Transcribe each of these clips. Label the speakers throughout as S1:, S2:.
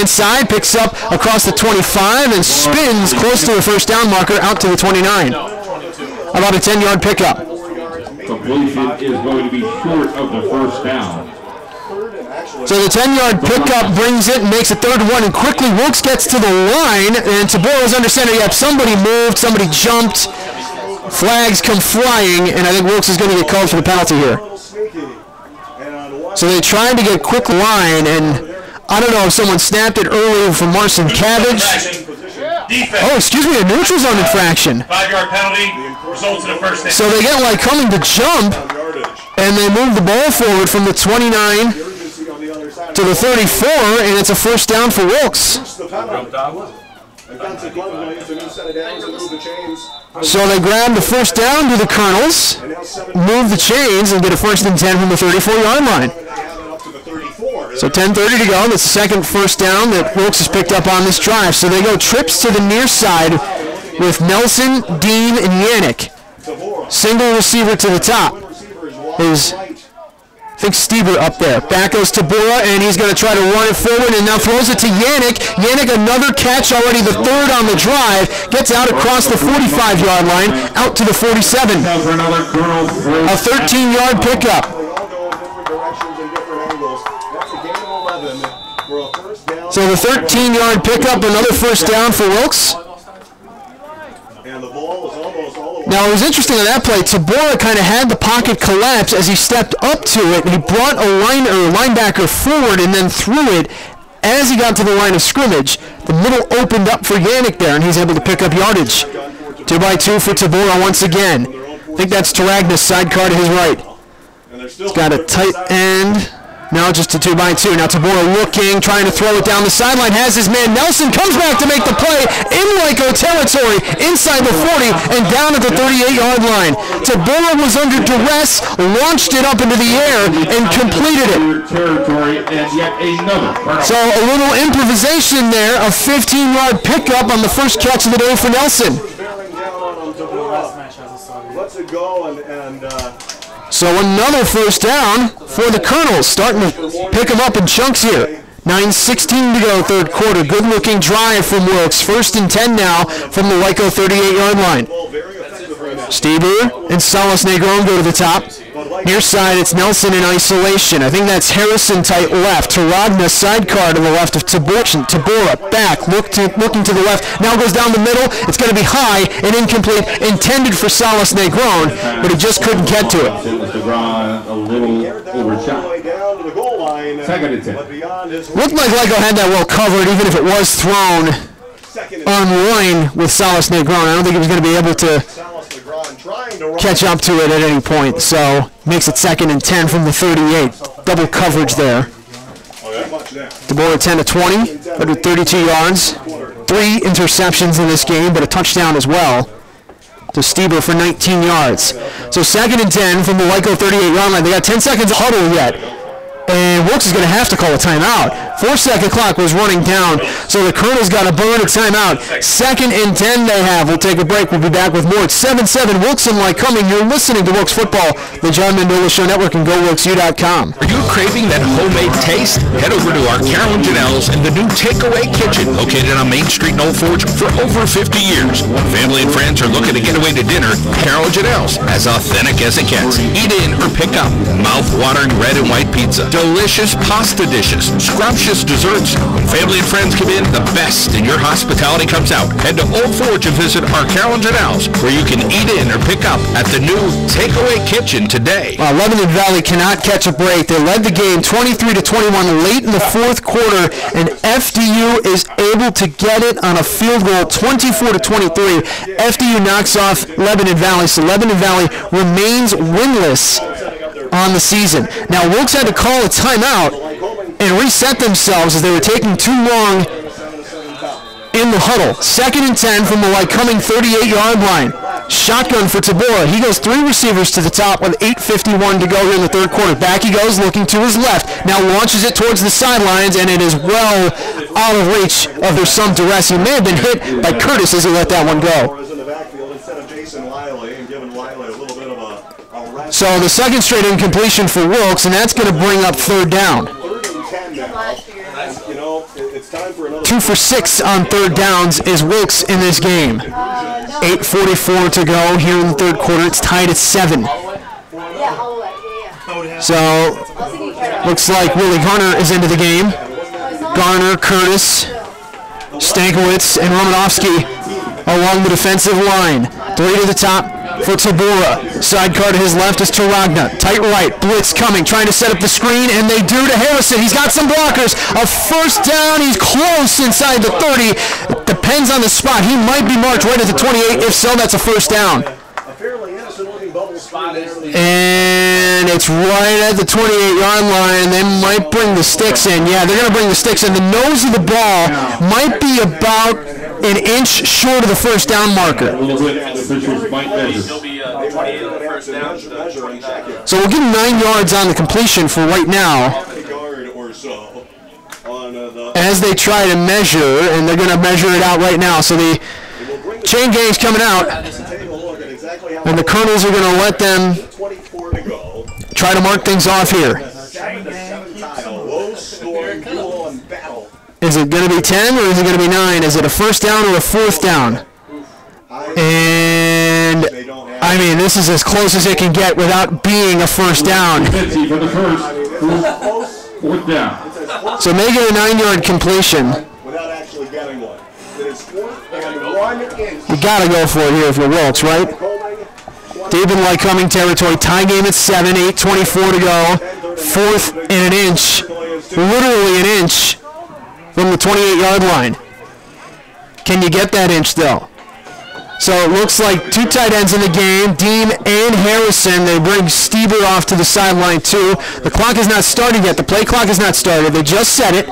S1: inside, picks up across the 25, and spins close to the first down marker out to the 29. About a 10-yard pickup.
S2: Completion is going to be short of the first down.
S1: So the 10-yard pickup brings it and makes it 3rd and 1, and quickly Wilkes gets to the line, and Taboro's under center. Yep, somebody moved, somebody jumped. Flags come flying, and I think Wilkes is going to get called for the penalty here. So they tried to get quick line, and I don't know if someone snapped it earlier from Marcin Cabbage. Oh, excuse me, a neutral zone infraction.
S3: 5-yard penalty results in a first down.
S1: So they get Lycoming to jump, and they move the ball forward from the 29 to the 34, and it's a first down for Wilkes. So they grab the first down to the Colonels, move the chains, and get a 1st and 10 from the 34-yard line. So 10:30 to go. That's the second first down that Wilkes has picked up on this drive. So they go trips to the near side with Nelson, Dean, and Yannick. Single receiver to the top is, I think, Stieber up there. Back goes Tabora, and he's going to try to run it forward, and now throws it to Yannick. Yannick, another catch, already the 3rd on the drive. Gets out across the 45-yard line, out to the 47. A 13-yard pickup. So the 13-yard pickup, another first down for Wilkes. Now, it was interesting on that play. Tabora kind of had the pocket collapse as he stepped up to it, and he brought a linebacker forward and then threw it. As he got to the line of scrimmage, the middle opened up for Yannick there, and he's able to pick up yardage. 2-by-2 for Tabora once again. I think that's Taragna's sidecar to his right. He's got a tight end. Now just a 2-by-2. Now Tabora looking, trying to throw it down the sideline. Has his man Nelson, comes back to make the play in Lyco territory, inside the 40 and down at the 38-yard line. Tabora was under duress, launched it up into the air, and completed it. So a little improvisation there, a 15-yard pickup on the first catch of the day for Nelson. So another first down for the Colonels, starting to pick them up in chunks here. 9:16 to go, 3rd quarter. Good-looking drive from Wilkes. 1st and 10 now from the Lyco 38-yard line. Stieber and Salas Negron go to the top. Near side, it's Nelson in isolation. I think that's Harrison tight left. Taragna sidecar to the left of Tabora back, looking to the left. Now goes down the middle. It's going to be high and incomplete, intended for Salas Negron, but he just couldn't get to it.
S2: A little overshot. 2nd and 10.
S1: Looked like Lyco had that well covered, even if it was thrown on line with Salas Negron. I don't think he was going to be able to catch up to it at any point, so makes it 2nd and 10 from the 38. Double coverage there. Tabora 10 to 20, 132 yards, 3 interceptions in this game, but a touchdown as well to Stieber for 19 yards. So 2nd and 10 from the Lyco 38-yard line. They got 10 seconds of huddle yet, and Wilkes is going to have to call a timeout. 4-second clock was running down, so the Colonels got to burn a timeout. 2nd and 10 they have. We'll take a break. We'll be back with more. It's 7-7, Wilkes and Lycoming. You're listening to Wilkes Football, the John Mendola Show Network, and GoWilkesU.com.
S4: Are you craving that homemade taste? Head over to our Carol and Janelle's and the new Takeaway Kitchen, located on Main Street in Old Forge for over 50 years. When family and friends are looking to get away to dinner, Carol and Janelle's, as authentic as it gets. Eat in or pick up. Mouth-watering red and white pizza. Delicious pasta dishes. Scrumptious desserts. When family and friends come in, the best in your hospitality comes out. Head to Old Forge and visit our Carol and Janelle's, where you can eat in or pick up at the new Takeaway Kitchen today.
S1: Lebanon Valley cannot catch a break. They led the game 23-21 late in the 4th quarter, and FDU is able to get it on a field goal, 24-23. FDU knocks off Lebanon Valley, so Lebanon Valley remains winless on the season. Now, Wilkes had to call a timeout and reset themselves as they were taking too long in the huddle. 2nd and 10 from the Lycoming 38-yard line. Shotgun for Tabora. He goes 3 receivers to the top with 8:51 to go here in the 3rd quarter. Back he goes, looking to his left. Now launches it towards the sidelines, and it is well out of reach of their some duress. He may have been hit by Curtis as he let that one go. So the 2nd straight incompletion for Wilkes, and that's going to bring up 3rd down. 2 for 6 on third downs is Wilkes in this game. 8:44 to go here in the third quarter. It's tied at 7. So, looks like Willie Garner is into the game. Garner, Curtis, Stankiewicz, and Romanovsky along the defensive line. 3 to the top for Tabora. Sidecar to his left is Taragna. Tight right, blitz coming, trying to set up the screen, and they do to Harrison. He's got some blockers. A first down. He's close inside the 30. It depends on the spot. He might be marked right at the 28. If so, that's a first down. And it's right at the 28-yard line. They might bring the sticks in. Yeah, they're going to bring the sticks in. The nose of the ball might be about an inch short of the first down marker. So we'll give him 9 yards on the completion for right now as they try to measure, and they're going to measure it out right now. So the chain gang's coming out, and the Colonels are going to let them try to mark things off here. Is it going to be 10 or is it going to be 9? Is it a first down or a fourth down? And, I mean, this is as close as it can get without being a first down. So make it a 9-yard completion. You got to go for it here if you're Wilkes, right? David Lycoming territory, tie game at 7, 8:24 to go. 4th and an inch, literally an inch from the 28-yard line. Can you get that inch though? So it looks like 2 tight ends in the game, Dean and Harrison. They bring Stieber off to the sideline too. The clock has not started yet. The play clock has not started. They just set it.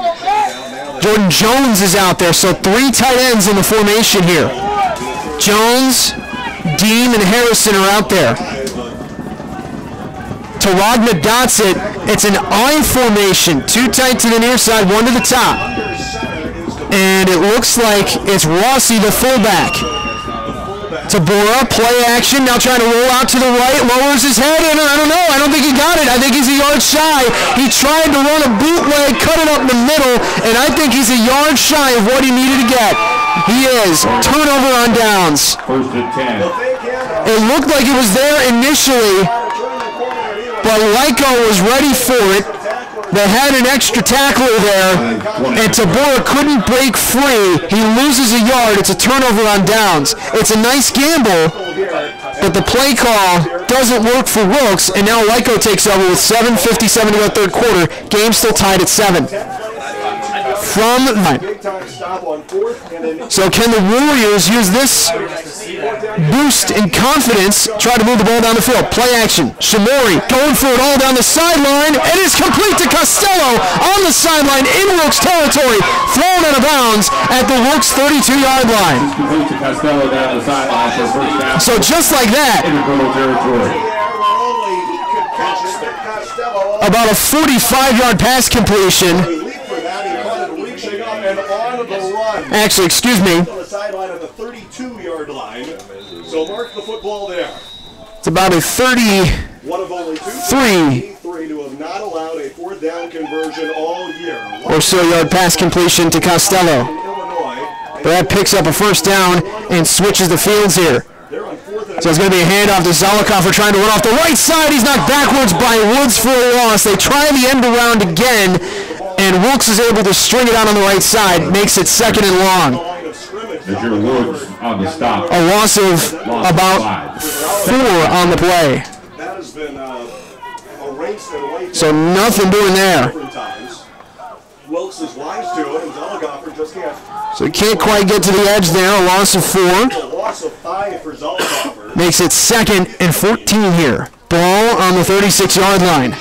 S1: Jordan Jones is out there, so 3 tight ends in the formation here. Jones, Dean, and Harrison are out there. Taragna dots it. It's an I formation. 2 tight to the near side, 1 to the top. And it looks like it's Rossi, the fullback. Tabora, play action, now trying to roll out to the right, lowers his head, and I don't know, I don't think he got it. I think he's a yard shy. He tried to run a bootleg, cut it up the middle, and I think he's a yard shy of what he needed to get. He is. Turnover on downs.
S2: First and 10.
S1: It looked like it was there initially, but Lyco was ready for it. They had an extra tackler there, and Tabora couldn't break free. He loses a yard. It's a turnover on downs. It's a nice gamble, but the play call doesn't work for Wilkes, and now Lyco takes over with 7:57 to go third quarter. Game still tied at 7. So can the Warriors use this boost in confidence, try to move the ball down the field? Play action. Shimori going for it all down the sideline, and it's complete to Costello on the sideline in Wilkes territory, thrown out of bounds at the Wilkes 32-yard line. So just like that, about a 45-yard pass completion. Actually, excuse me.
S5: On the sideline of the 32-yard line. So mark the football there.
S1: It's about a 33
S5: to have not allowed a 4th down conversion all year.
S1: or so yard pass completion to Costello. Brad picks up a first down and switches the fields here. So it's going to be a handoff to Zolikoff trying to run off the right side. He's knocked backwards by Woods for a loss. They try the end around again, and Wilkes is able to string it out on the right side, makes it 2nd and long.
S2: Major Woods on the stop.
S1: A loss of about 4 on the play. So nothing doing there.
S5: Wilkes is wise to it, and Zolikoff just can't.
S1: So he can't quite get to the edge there. A loss of 4.
S5: A loss of 5 for Zolikoff.
S1: Makes it 2nd and 14 here. Ball on the 36-yard line.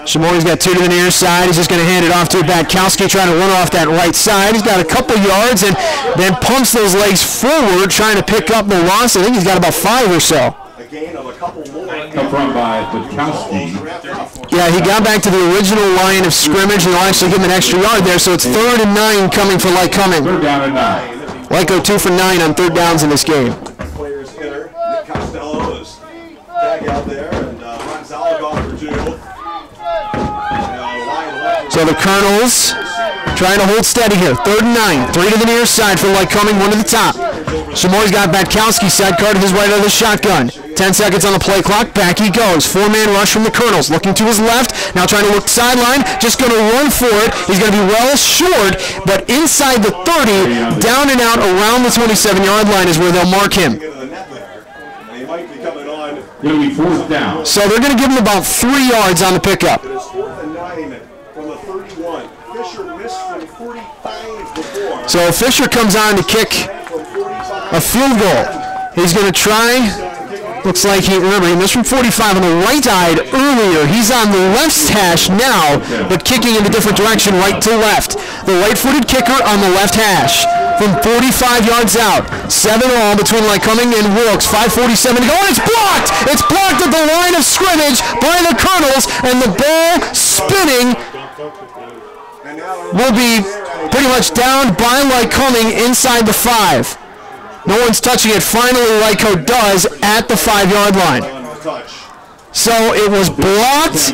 S1: Shimori's got 2 to the near side. He's just going to hand it off to Batkowski, trying to run off that right side. He's got a couple yards and then pumps those legs forward, trying to pick up the loss. I think he's got about 5 or so.
S5: A gain of a couple more.
S2: Up front by Batkowski.
S1: Yeah, he got back to the original line of scrimmage, and they'll actually give him an extra yard there. So it's 3rd and 9 coming for Lycoming.
S2: 3rd down and 9.
S1: Lyco 2 for 9 on 3rd downs in this game.
S5: Players enter. Nick Costello is tag out there, and Zolikoff for 2.
S1: So the Colonels trying to hold steady here. 3rd and 9. 3 to the near side for Lycoming, 1 to the top. Shamoy's got Batkowski sidecar to his right of the shotgun. 10 seconds on the play clock. Back he goes. 4-man rush from the Colonels. Looking to his left. Now trying to look sideline. Just going to run for it. He's going to be well short, but inside the 30, down and out around the 27-yard line is where they'll mark him.
S2: It'll be 4th down.
S1: So they're going to give him about 3 yards on the pickup.
S5: It is 4th and 9 from the 31. Fisher missed from 45 before.
S1: So Fisher comes on to kick a field goal. He's going to try. Looks like he missed from 45 on the right side earlier. He's on the left hash now, but kicking in a different direction, right to left. The right-footed kicker on the left hash from 45 yards out. 7-all between Lycoming and Wilkes. 5:47 to go, and it's blocked! It's blocked at the line of scrimmage by the Colonels, and the ball spinning will be pretty much down by Lycoming inside the 5. No one's touching it. Finally, Lyco does at the 5-yard line. So it was blocked.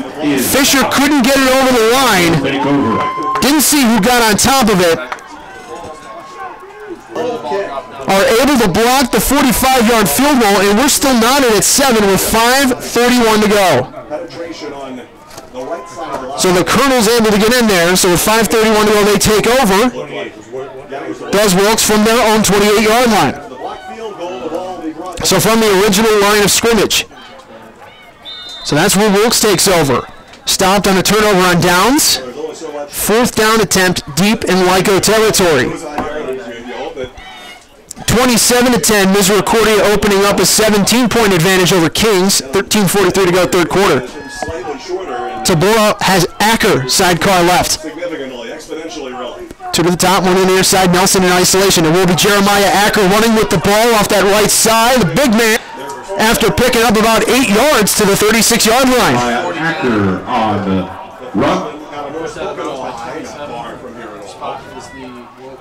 S1: Fisher couldn't get it over the line. Didn't see who got on top of it. Are able to block the 45-yard field goal, and we're still knotted at 7 with 5:31 to go. So the Colonel's able to get in there. So with 5:31 to go, they take over. Does Wilkes from their own 28-yard line. So from the original line of scrimmage. So that's where Wilkes takes over. Stopped on a turnover on downs. 4th down attempt deep in Lyco territory. 27-10, Misericordia opening up a 17-point advantage over Kings. 13:43 to go, 3rd quarter. Tabora has Acker sidecar left. 2 to the top, 1 to the near side. Nelson in isolation. It will be Jeremiah Acker running with the ball off that right side. The big man, after picking up about 8 yards to the 36-yard line.
S2: Acker on the run.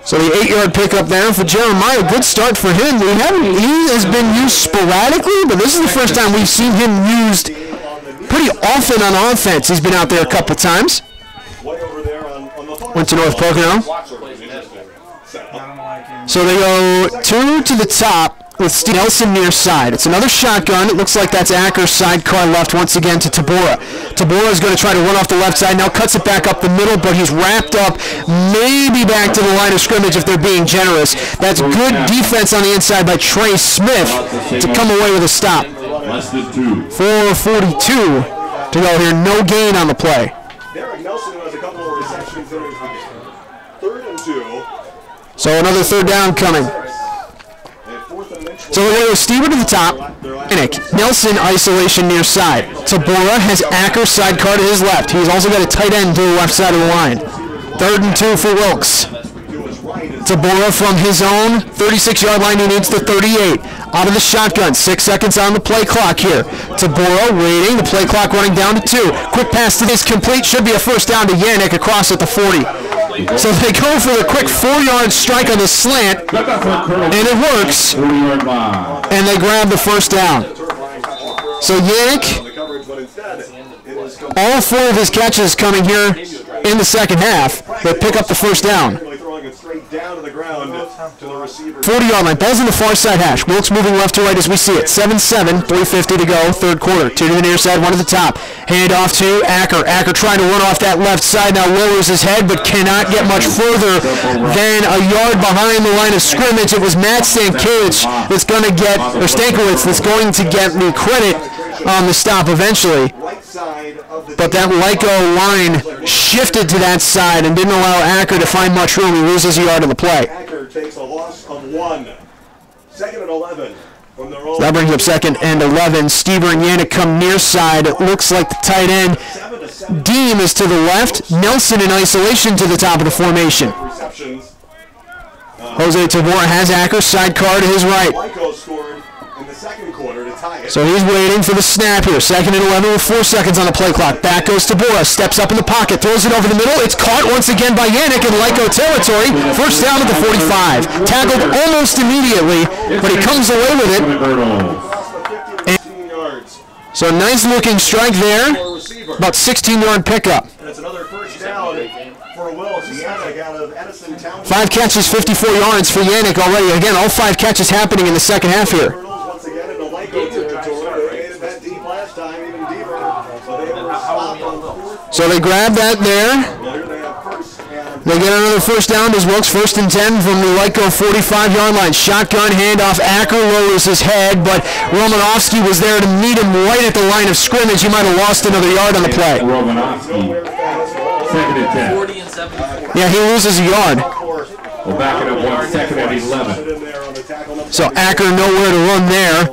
S1: So the 8-yard pickup there for Jeremiah. Good start for him. He has been used sporadically, but this is the first time we've seen him used pretty often on offense. He's been out there a couple times. Went to North Pocono. So they go 2 to the top with Steve Nelson near side. It's another shotgun. It looks like that's Acker's sidecar left once again to Tabora. Tabora is going to try to run off the left side. Now cuts it back up the middle, but he's wrapped up maybe back to the line of scrimmage if they're being generous. That's good defense on the inside by Trey Smith to come away with a stop. 4:42 to go here. No gain on the play. So another 3rd down coming. So we're going to go Stewart to the top. Nelson isolation near side. Tabora has Acker sidecar to his left. He's also got a tight end to the left side of the line. 3rd and 2 for Wilkes. Tabora from his own 36-yard line. He needs the 38. Out of the shotgun. 6 seconds on the play clock here. Tabora waiting. The play clock running down to 2. Quick pass to this complete. Should be a 1st down to Yannick across at the 40. So they go for the quick 4-yard strike on the slant, and it works, and they grab the 1st down. So Yannick, all 4 of his catches coming here in the second half, they pick up the 1st down. 40-yard line. Ball's in the far side hash. Wilkes moving left to right as we see it. 7-7, 3:50 to go, 3rd quarter. 2 to the near side, 1 to the top. Hand off to Acker. Acker trying to run off that left side. Now lowers his head, but cannot get much further than a yard behind the line of scrimmage. It was Matt Stankiewicz that's going to get, or Stankiewicz that's going to get the credit on the stop eventually. But that Lyco line shifted to that side and didn't allow Acker to find much room. He loses a yard on the play.
S5: Acker takes a loss of 1. 2nd and 11 from their own.
S1: So that brings up 2nd and 11. Stever and Yannick come near side. It looks like the tight end Deem is to the left. Nelson in isolation to the top of the formation. Jose Tabora has Acker sidecar to his right.
S5: Lyco scored in the 2nd quarter to tie it.
S1: So he's waiting for the snap here. 2nd and 11 with 4 seconds on the play clock. Back goes Tabora. Steps up in the pocket. Throws it over the middle. It's caught once again by Yannick in Lyco territory. 1st down at the 45. Tackled almost immediately, but he comes away with it. So nice looking strike there. About 16-yard pickup.
S5: And it's another 1st down For Wilkes, Yannick out of Edison Township.
S1: 5 catches, 54 yards for Yannick already. Again, all 5 catches happening in the second half here.
S5: Once again into Lycoming territory. They made it that deep last time, even deeper. So they were stopped on the fourth.
S1: So they grab that there. They get another first down as Wilkes, 1st and 10 from the Lyco 45-yard line. Shotgun handoff. Acker lowers his head, but Romanowski was there to meet him right at the line of scrimmage. He might have lost another yard on the play.
S2: Romanowski, 2nd and 10.
S6: 40 and 74.
S1: Yeah, he loses a yard.
S2: We'll back it up 1 second at 11.
S1: So Acker nowhere to run there.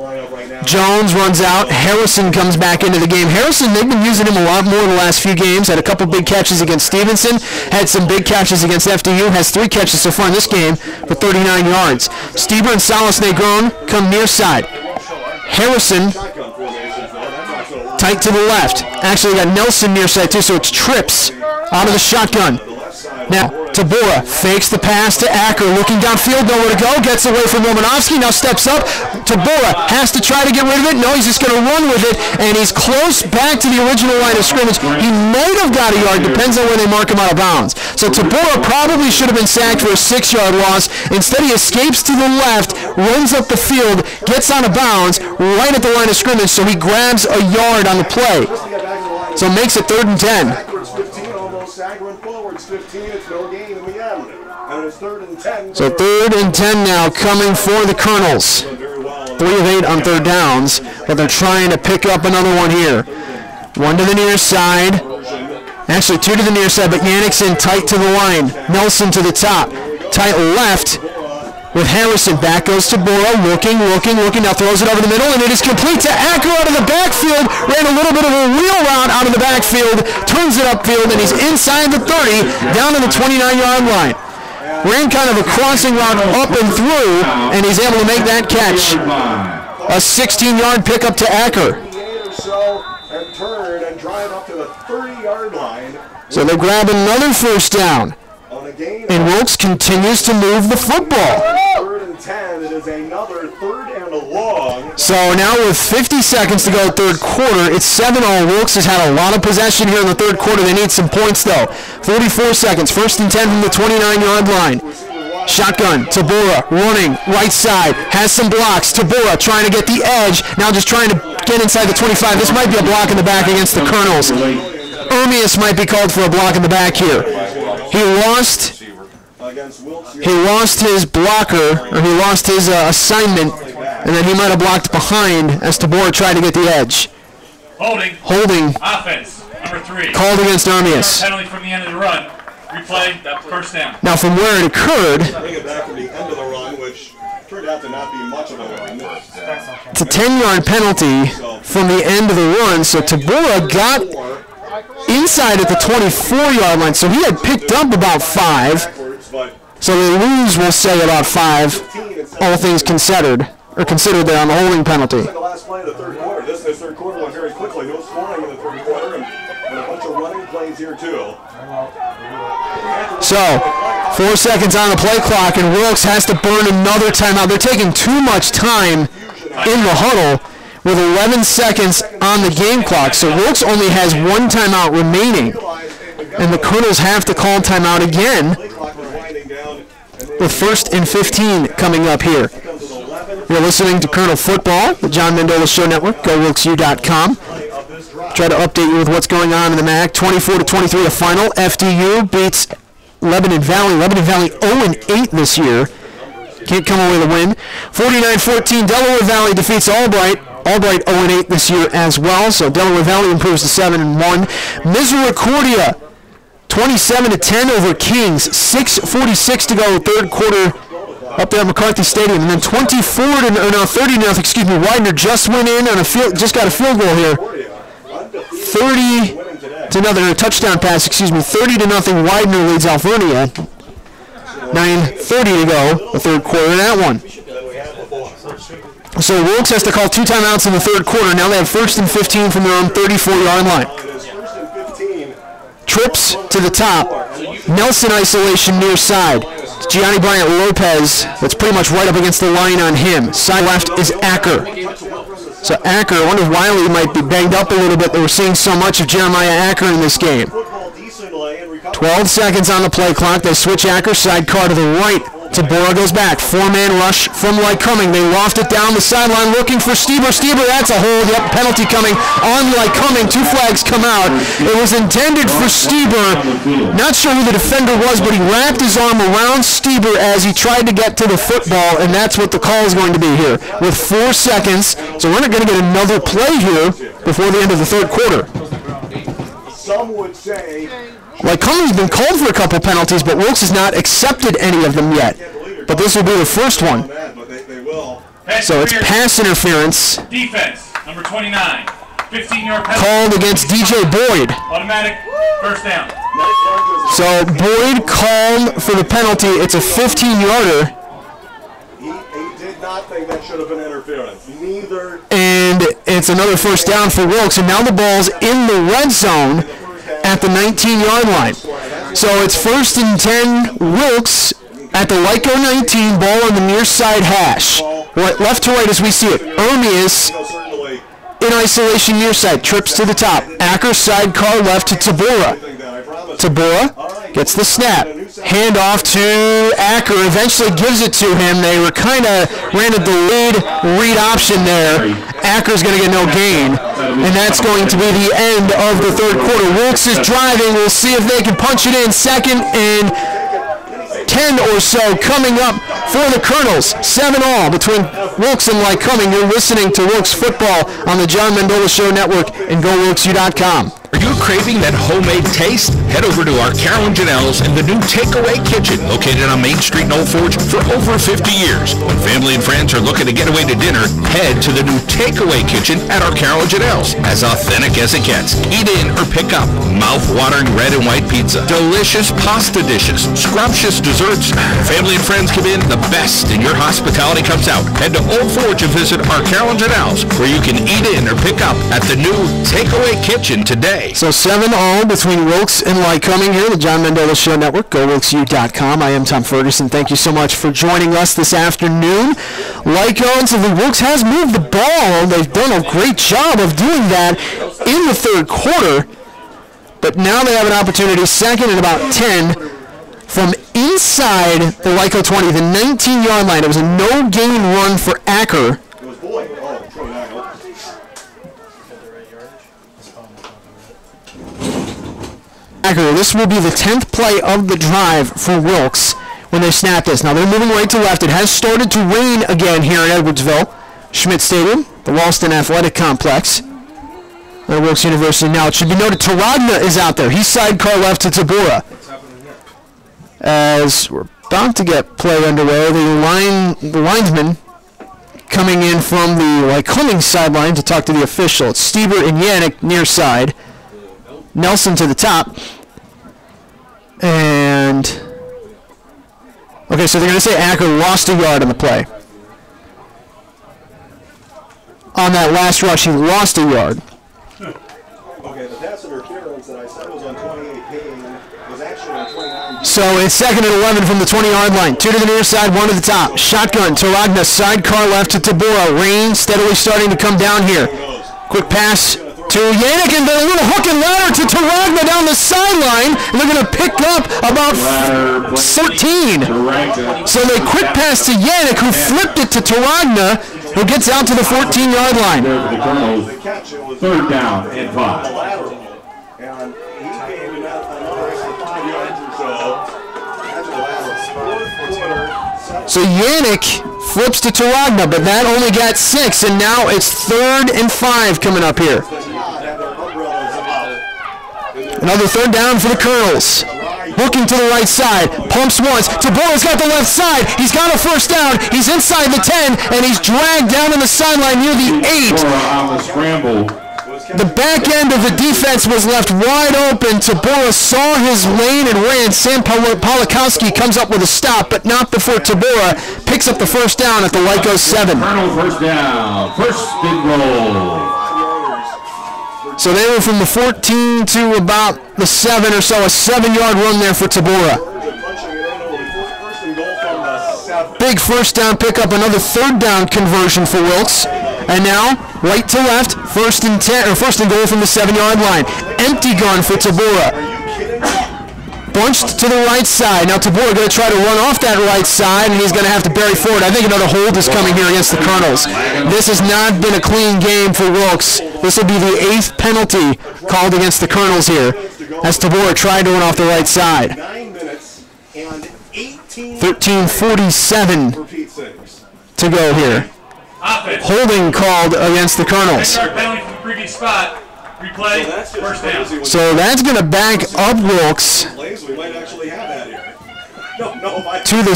S1: Jones runs out. Harrison comes back into the game. Harrison, they've been using him a lot more the last few games. Had a couple big catches against Stevenson. Had some big catches against FDU. Has 3 catches so far in this game for 39 yards. Stieber and Salas Negron come near side. Harrison tight to the left. Actually got Nelson near side too, so it's trips out of the shotgun. Now, Tabora fakes the pass to Acker, looking downfield, nowhere to go, gets away from Romanowski, now steps up. Tabora has to try to get rid of it. No, he's just going to run with it, and he's close back to the original line of scrimmage. He might have got a yard, depends on where they mark him out of bounds. So Tabora probably should have been sacked for a 6-yard loss. Instead, he escapes to the left, runs up the field, gets out of bounds right at the line of scrimmage, so he grabs a yard on the play. So makes it 3rd and 10.
S5: Staggering forwards, 15, it's no gain in the end. And it's 3rd and 10.
S1: So 3rd and 10 now coming for the Colonels. 3 of 8 on 3rd downs, but they're trying to pick up another one here. 1 to the near side. Actually, 2 to the near side, but Yannick's in tight to the line. Nelson to the top. Tight left with Harrison. Back goes to Bora, looking, now throws it over the middle, and it is complete to Acker out of the backfield. Ran a little bit of a wheel route out of the backfield, turns it upfield, and he's inside the 30, down to the 29-yard line. Ran kind of a crossing route up and through, and he's able to make that catch. A 16-yard pickup to Acker.
S5: And turn and drive up to the 30-yard line.
S1: So they grab another first down. And Wilkes continues to move the football.
S5: 3rd and 10, it is another 3rd and a long.
S1: So now with 50 seconds to go 3rd quarter, it's 7-0. Wilkes has had a lot of possession here in the 3rd quarter. They need some points though. 44 seconds, 1st and 10 from the 29-yard line. Shotgun, Tabora running right side, has some blocks. Tabora trying to get the edge, now just trying to get inside the 25. This might be a block in the back against the Colonels. Ermius might be called for a block in the back here. He lost his blocker, or he lost his assignment, and then he might have blocked behind as Tabora tried to get the edge. Holding.
S3: Offense, number 3.
S1: Called against Ermius.
S3: Penalty from the end of the run. Replay, first down.
S1: Now from where it occurred,
S5: Bring it back from the end of the run, which turned out to not be much of a run.
S1: it's a 10-yard penalty from the end of the run, so Tabora got inside at the 24-yard line, so he had picked up about 5. So they lose, we'll say, about 5, all things considered, or considered there on the holding penalty.
S5: The last play of the 3rd quarter. This 3rd quarter went very quickly. No scoring in the 3rd quarter, and a bunch of running plays here too.
S1: So 4 seconds on the play clock, and Wilkes has to burn another timeout. They're taking too much time in the huddle with 11 seconds on the game clock. So Wilkes only has 1 timeout remaining, and the Colonels have to call timeout again with 1st and 15 coming up here. You're listening to Colonel Football, the John Mendola Show Network, GoWilkesU.com. Try to update you with what's going on in the MAC. 24-23 the final. FDU beats Lebanon Valley. Lebanon Valley 0-8 this year. Can't come away with a win. 49-14, Delaware Valley defeats Albright. Albright 0-8 this year as well, so Delaware Valley improves to 7-1. Misericordia 27-10 over Kings. 6:46 to go, 3rd quarter up there at McCarthy Stadium, and then 30-0. Excuse me, Widener just went in on just got a field goal here. 30-0, a touchdown pass. 30-0. Widener leads Alvernia. 9:30 to go, the 3rd quarter in that one. So Wilkes has to call 2 timeouts in the 3rd quarter. Now they have 1st and 15 from their own 34-yard line. Trips to the top. Nelson isolation near side. Gianni Bryant Lopez, that's pretty much right up against the line on him. Side left is Acker. So Acker, I wonder if Wiley might be banged up a little bit. They were seeing so much of Jeremiah Acker in this game. 12 seconds on the play clock. They switch Acker, sidecar to the right. Tabora goes back. Four-man rush from Lycoming. They loft it down the sideline looking for Stieber. Stieber, that's a hold. Yep, penalty coming on Lycoming. 2 flags come out. It was intended for Stieber. Not sure who the defender was, but he wrapped his arm around Stieber as he tried to get to the football, and that's what the call is going to be here with 4 seconds. So we're not going to get another play here before the end of the third quarter.
S5: Some would say
S1: Lycoming's been called for a couple penalties, but Wilkes has not accepted any of them yet. But this will be the first one. So it's pass interference.
S3: Defense, number 29. 15-yard penalty.
S1: Called against DJ Boyd.
S3: Automatic first down.
S1: So Boyd called for the penalty. It's a 15-yarder.
S5: He did not think that should have been interference. Neither.
S1: And it's another first down for Wilkes. And now the ball's in the red zone at the 19-yard line. So it's 1st and 10 Wilkes at the Lyco 19, ball on the near side hash. Left to right as we see it. Ermias in isolation near side, trips to the top. Acker sidecar left to Tabora. Tabora gets the snap. Handoff to Acker, eventually gives it to him. They were kind of ran at the read option there. Acker's going to get no gain, and that's going to be the end of the third quarter. Wilkes is driving. We'll see if they can punch it in. 2nd and 10 or so coming up for the Colonels. 7-all between Wilkes and Lycoming. You're listening to Wilkes Football on the John Mendola Show Network and GoWilkesU.com.
S4: Are you craving that homemade taste? Head over to our Carol and Janelle's and the new Takeaway Kitchen located on Main Street in Old Forge for over 50 years. When family and friends are looking to get away to dinner, head to the new Takeaway Kitchen at our Carol and Janelle's. As authentic as it gets. Eat in or pick up. Mouth-watering red and white pizza. Delicious pasta dishes. Scrumptious desserts. Family and friends come in, the best in your hospitality comes out. Head to Old Forge and visit our Carol and Janelle's where you can eat in or pick up at the new Takeaway Kitchen today.
S1: So 7-all between Wilkes and Lycoming here, the John Mendola Show Network, GoWilkesU.com. I am Tom Ferguson. Thank you so much for joining us this afternoon. Lycoming, Wilkes has moved the ball. They've done a great job of doing that in the third quarter. But now they have an opportunity, 2nd and about 10, from inside the Lyco 20, the 19-yard line. It was a no-gain run for Acker. This will be the 10th play of the drive for Wilkes when they snap this. Now they're moving right to left. It has started to rain again here in Edwardsville. Schmidt Stadium, the Walston Athletic Complex. Wilkes University. Now it should be noted Taragna is out there. He's sidecar left to Tabora. As we're about to get play underway, the linesman coming in from the Lycoming sideline to talk to the official. It's Stieber and Yannick near side. Nelson to the top. And okay, so they're going to say Acker lost a yard on the play. On that last rush, he lost a yard.
S5: Okay, the pass interference that I said was on 28-10 was actually on 29.
S1: So it's 2nd and 11 from the 20-yard line. 2 to the near side, 1 to the top. Shotgun, Taragna, sidecar left to Tabora. Rain steadily starting to come down here. Quick pass to Yannick, and then a little hook and ladder to Taragna down the sideline. And they're going to pick up about 13. So they quick pass to Yannick, who flipped it to Taragna, who gets out to the 14-yard line.
S2: 3rd down and 5.
S5: And he gained another extra 5 yards or so. That's the last
S1: So Yannick flips to Taragna, but that only got 6, and now it's 3rd and 5 coming up here. Another 3rd down for the Colonels. Looking to the right side, pumps once. Tabora's got the left side. He's got a first down. He's inside the 10, and he's dragged down on the sideline near the 8.
S2: On the scramble.
S1: The back end of the defense was left wide open. Tabora saw his lane and ran. Sam Polakowski comes up with a stop, but not before Tabora picks up the first down at the Lyco 7.
S2: Colonel first down. First and goal.
S1: So they were from the 14 to about the 7 or so, a 7-yard run there for Tabora. Big first down pickup, another 3rd down conversion for Wilkes. And now, right to left, 1st and goal from the 7-yard line. Empty gun for Tabora. bunched to the right side. Now Tabor going to try to run off that right side, and he's going to have to bury forward. I think another hold is coming here against the Colonels. This has not been a clean game for Wilkes. This will be the 8th penalty called against the Colonels here, as Tabor tried to run off the right side.
S5: 9 minutes and
S1: 13:47 to go here. Holding called against the Colonels.
S3: Penalty from the previous spot. Replay, first down.
S1: So that's going to back up Wilkes to the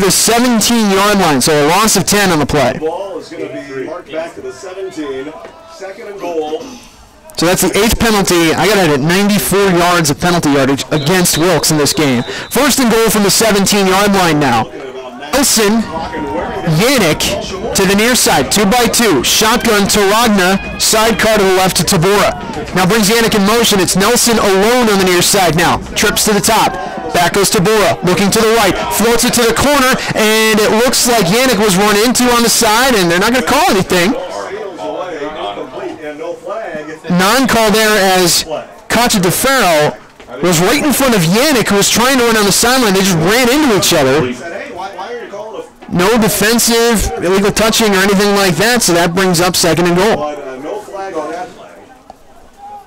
S1: 17-yard line. So a loss of 10 on the play.
S5: Ball is going to be marked back to the 17. Second and goal.
S1: So that's the 8th penalty. I got it at 94 yards of penalty yardage against Wilkes in this game. First and goal from the 17-yard line now. Nelson, Yannick to the near side, 2x2. Shotgun to Ragna, sidecar to the left to Tabora. Now brings Yannick in motion. It's Nelson alone on the near side now. Trips to the top. Back goes Tabora, looking to the right. Floats it to the corner, and it looks like Yannick was run into on the side, and they're not going to call anything. Non-call there as Cacha DeFerro was right in front of Yannick, who was trying to run on the sideline. They just ran into each other. No defensive, illegal touching, or anything like that, so that brings up second and goal.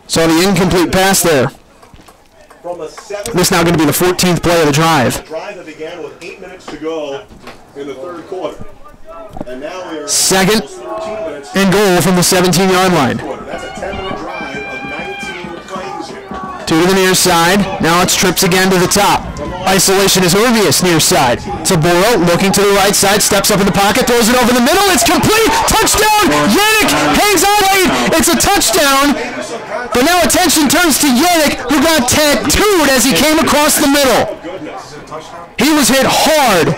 S1: So the incomplete pass there. This is now going to be the 14th play of the drive.
S5: Drive that began with 8 minutes to go in the third quarter. And now we are
S1: second and goal from the 17-yard line.
S5: That's a 10-minute drive of 19 plays here.
S1: 2 to the near side. Now it's trips again to the top. Isolation is Urvius near side. Taboro looking to the right side, steps up in the pocket, throws it over the middle. It's complete. Touchdown. Yannick hangs on late. It's a touchdown. But now attention turns to Yannick, who got tattooed as he came across the middle. He was hit hard.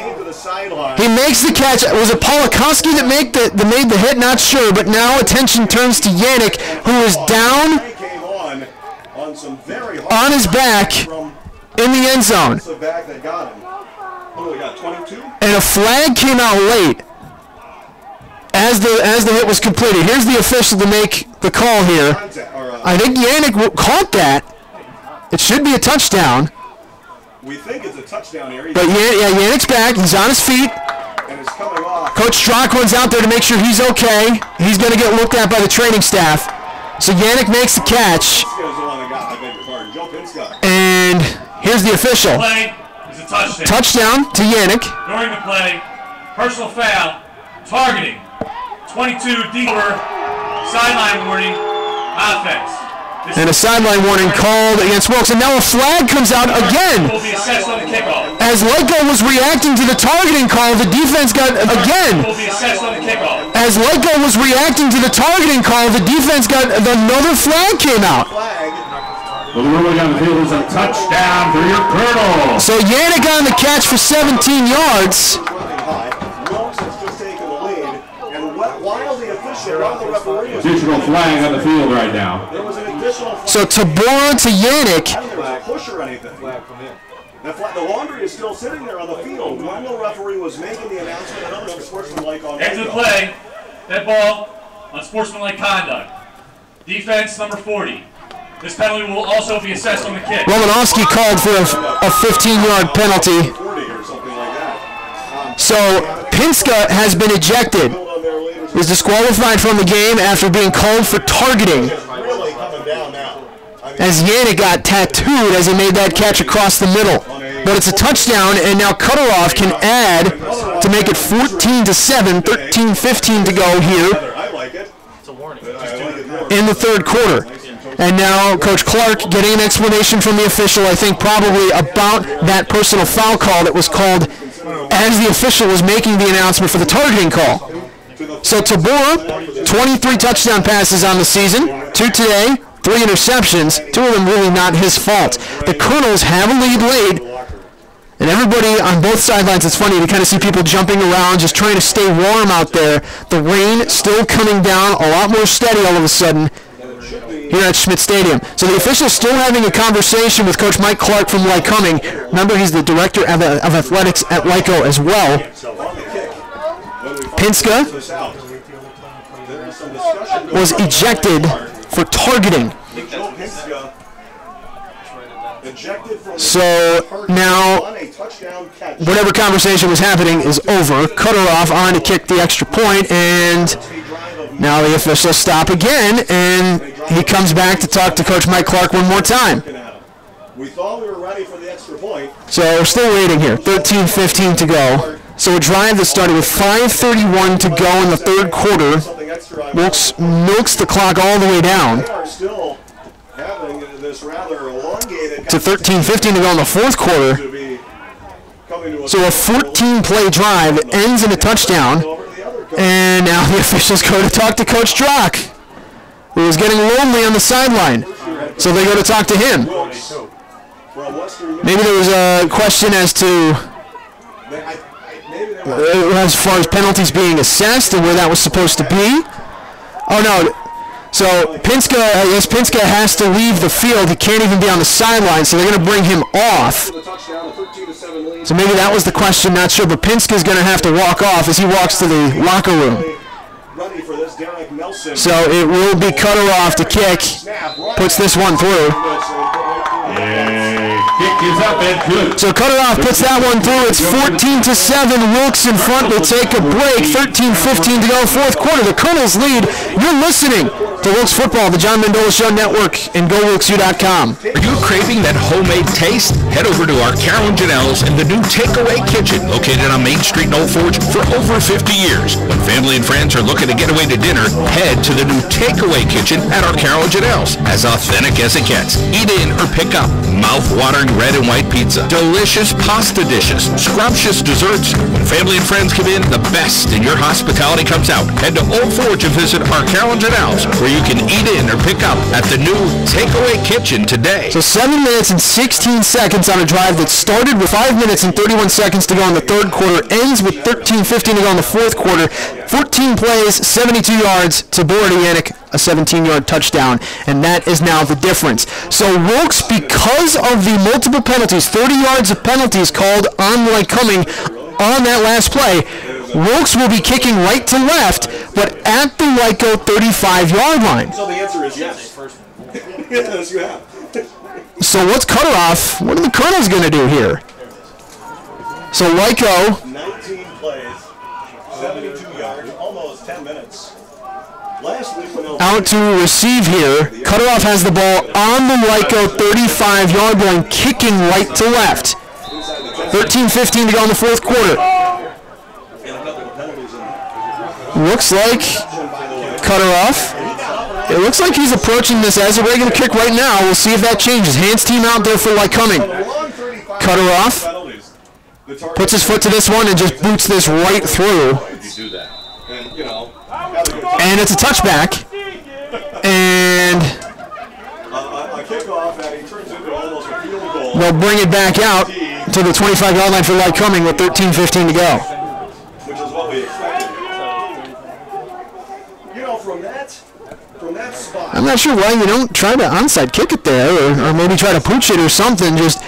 S1: He makes the catch. Was it Polakowski that made the hit? Not sure. But now attention turns to Yannick, who is down on his back in the end zone. And a flag came out late as the hit was completed. Here's the official to make the call here. I think Yannick caught that. It should be a touchdown.
S5: We think it's a touchdown here.
S1: But Yannick's back. He's on his feet.
S5: And it's coming off.
S1: Coach Strzok runs out there to make sure he's okay. He's going to get looked at by the training staff. So Yannick makes the catch. And here's the official.
S3: Play is a touchdown.
S1: Touchdown to Yannick.
S3: During the play, personal foul, targeting, 22 deeper, sideline warning, offense.
S1: And a sideline warning called against Wilkes. And now a flag comes out again.
S3: Will be assessed on the kickoff.
S1: As Lyco was reacting to the targeting call, the defense got again.
S3: Will be assessed on the kickoff.
S1: As Lyco was reacting to the targeting call, the defense got another flag came out.
S2: The ruling on the field is a touchdown for your Colonel.
S1: So Yannick on the catch for 17 yards.
S2: Additional flag on the field right now.
S1: So Tabora to Yannick.
S5: The laundry is still sitting there on the field when the referee was making the announcement. Another sportsmanlike on
S3: after the play, that ball on sportsmanlike conduct. Defense number 40. This penalty will also be assessed on the kick.
S1: Romanowski called for a 15-yard penalty. So Pinska has been ejected. Was disqualified from the game after being called for targeting. As Yannick got tattooed as he made that catch across the middle. But it's a touchdown, and now Cutteroff can add to make it 14-7, 13-15 to go here in the third quarter. And now Coach Clark getting an explanation from the official, I think probably about that personal foul call that was called as the official was making the announcement for the targeting call. So Tabora, 23 touchdown passes on the season, 2 today, 3 interceptions, 2 of them really not his fault. The Colonels have a lead late, and everybody on both sidelines, it's funny to kind of see people jumping around, just trying to stay warm out there. The rain still coming down, a lot more steady all of a sudden here at Schmidt Stadium. So the official's still having a conversation with Coach Mike Clark from Lycoming. Remember, he's the director of athletics at Lyco as well. Pinska was ejected for targeting. So now, whatever conversation was happening is over. Cutter off on to kick the extra point, and now the officials stop again, and he comes back to talk to Coach Mike Clark one more time.
S5: We thought we were ready for the extra point.
S1: So we're still waiting here. 13:15 to go. So a drive that started with 5:31 to go in the third quarter. Wilkes milks the clock all the way down
S5: They are still having this rather elongated
S1: to 13:15 to go in the fourth quarter.
S5: to be coming to a
S1: So a 14-play drive ends in a touchdown,
S5: over the other coach.
S1: and now the officials go to talk to Coach Drock, who is getting lonely on the sideline. So they go to talk to him.
S5: From Western
S1: Maybe there was a question as to as far as penalties being assessed and where that was supposed to be. Oh no. So Pinska, I guess Pinska has to leave the field. He can't even be on the sideline, so they're going to bring him off.
S5: the touchdown, a 13-7 lead.
S1: So maybe that was the question, not sure, but Pinska's going to have to walk off as he walks to the locker room.
S5: Ready for this, Derek Nelson.
S1: So it will be Cutter off to kick. Puts this one through.
S2: Kick is up and good.
S1: So Cutter off puts that one through. It's 14-7. Wilkes in front will take a break. 13:15 to go, fourth quarter. The Colonels lead. You're listening to Wilkes Football, the John Mendola Show Network, and GoWilkesU.com.
S4: Are you craving that homemade taste? Head over to our Carol and Janelle's and the new Takeaway Kitchen, located on Main Street in Old Forge for over 50 years. When family and friends are looking to get away to dinner, head to the new Takeaway Kitchen at our Carol and Janelle's. As authentic as it gets. Eat in or pick up. Mouth-watering red and white pizza. Delicious pasta dishes. Scrumptious desserts. When family and friends come in, the best in your hospitality comes out. Head to Old Forge and visit our Carol and Janelle's, where you can eat in or pick up at the new Takeaway Kitchen today.
S1: So 7 minutes and 16 seconds on a drive that started with 5 minutes and 31 seconds to go in the third quarter, ends with 13:15 to go in the fourth quarter. 14 plays, 72 yards to Borodianic, a 17-yard touchdown, and that is now the difference. So Wilkes, because of the multiple penalties, 30 yards of penalties called on Lycoming on that last play, Wilkes will be kicking right to left, but at the Lyco 35-yard line.
S5: So the answer is yes. Yes, you have.
S1: So what's Cutter off? What are the Colonels going to do here? So Lyco
S5: 19 plays, 72 yards, almost 10 minutes. Last week when
S1: out to receive here. Cutteroff has the ball on the Lyco 35-yard line, kicking right to left. 13:15 to go in the fourth quarter. Looks like Cutteroff. It looks like he's approaching this as a regular kick right now. We'll see if that changes. Hands team out there for Lycoming. Cutteroff puts his foot to this one and just boots this right through. And it's a touchback. And they'll bring it back out to the 25-yard line for Lycoming with 13:15 to go.
S5: Which is what we expected. You know, from that spot.
S1: I'm not sure why you don't try to onside kick it there, or maybe try to pooch it or something. Just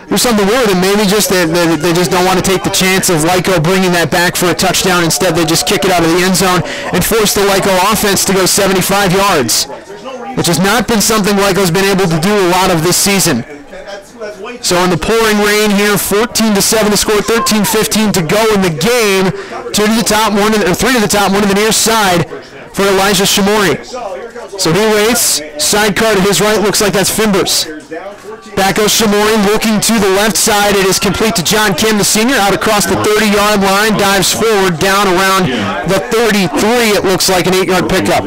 S1: do something weird, and maybe just they just don't want to take the chance of Lyco bringing that back for a touchdown. Instead, they just kick it out of the end zone and force the Lyco offense to go 75 yards, which has not been something Lyco's been able to do a lot of this season. So in the pouring rain here, 14-7 to score, 13:15 to go in the game. 3 to the top, 1 to the near side for Elijah Shimori. So he waits. Sidecar to his right, looks like that's Fimbers. Back goes Shimori, looking to the left side. It is complete to John Kim, the senior, out across the 30-yard line, dives forward, down around the 33. It looks like an 8-yard pickup.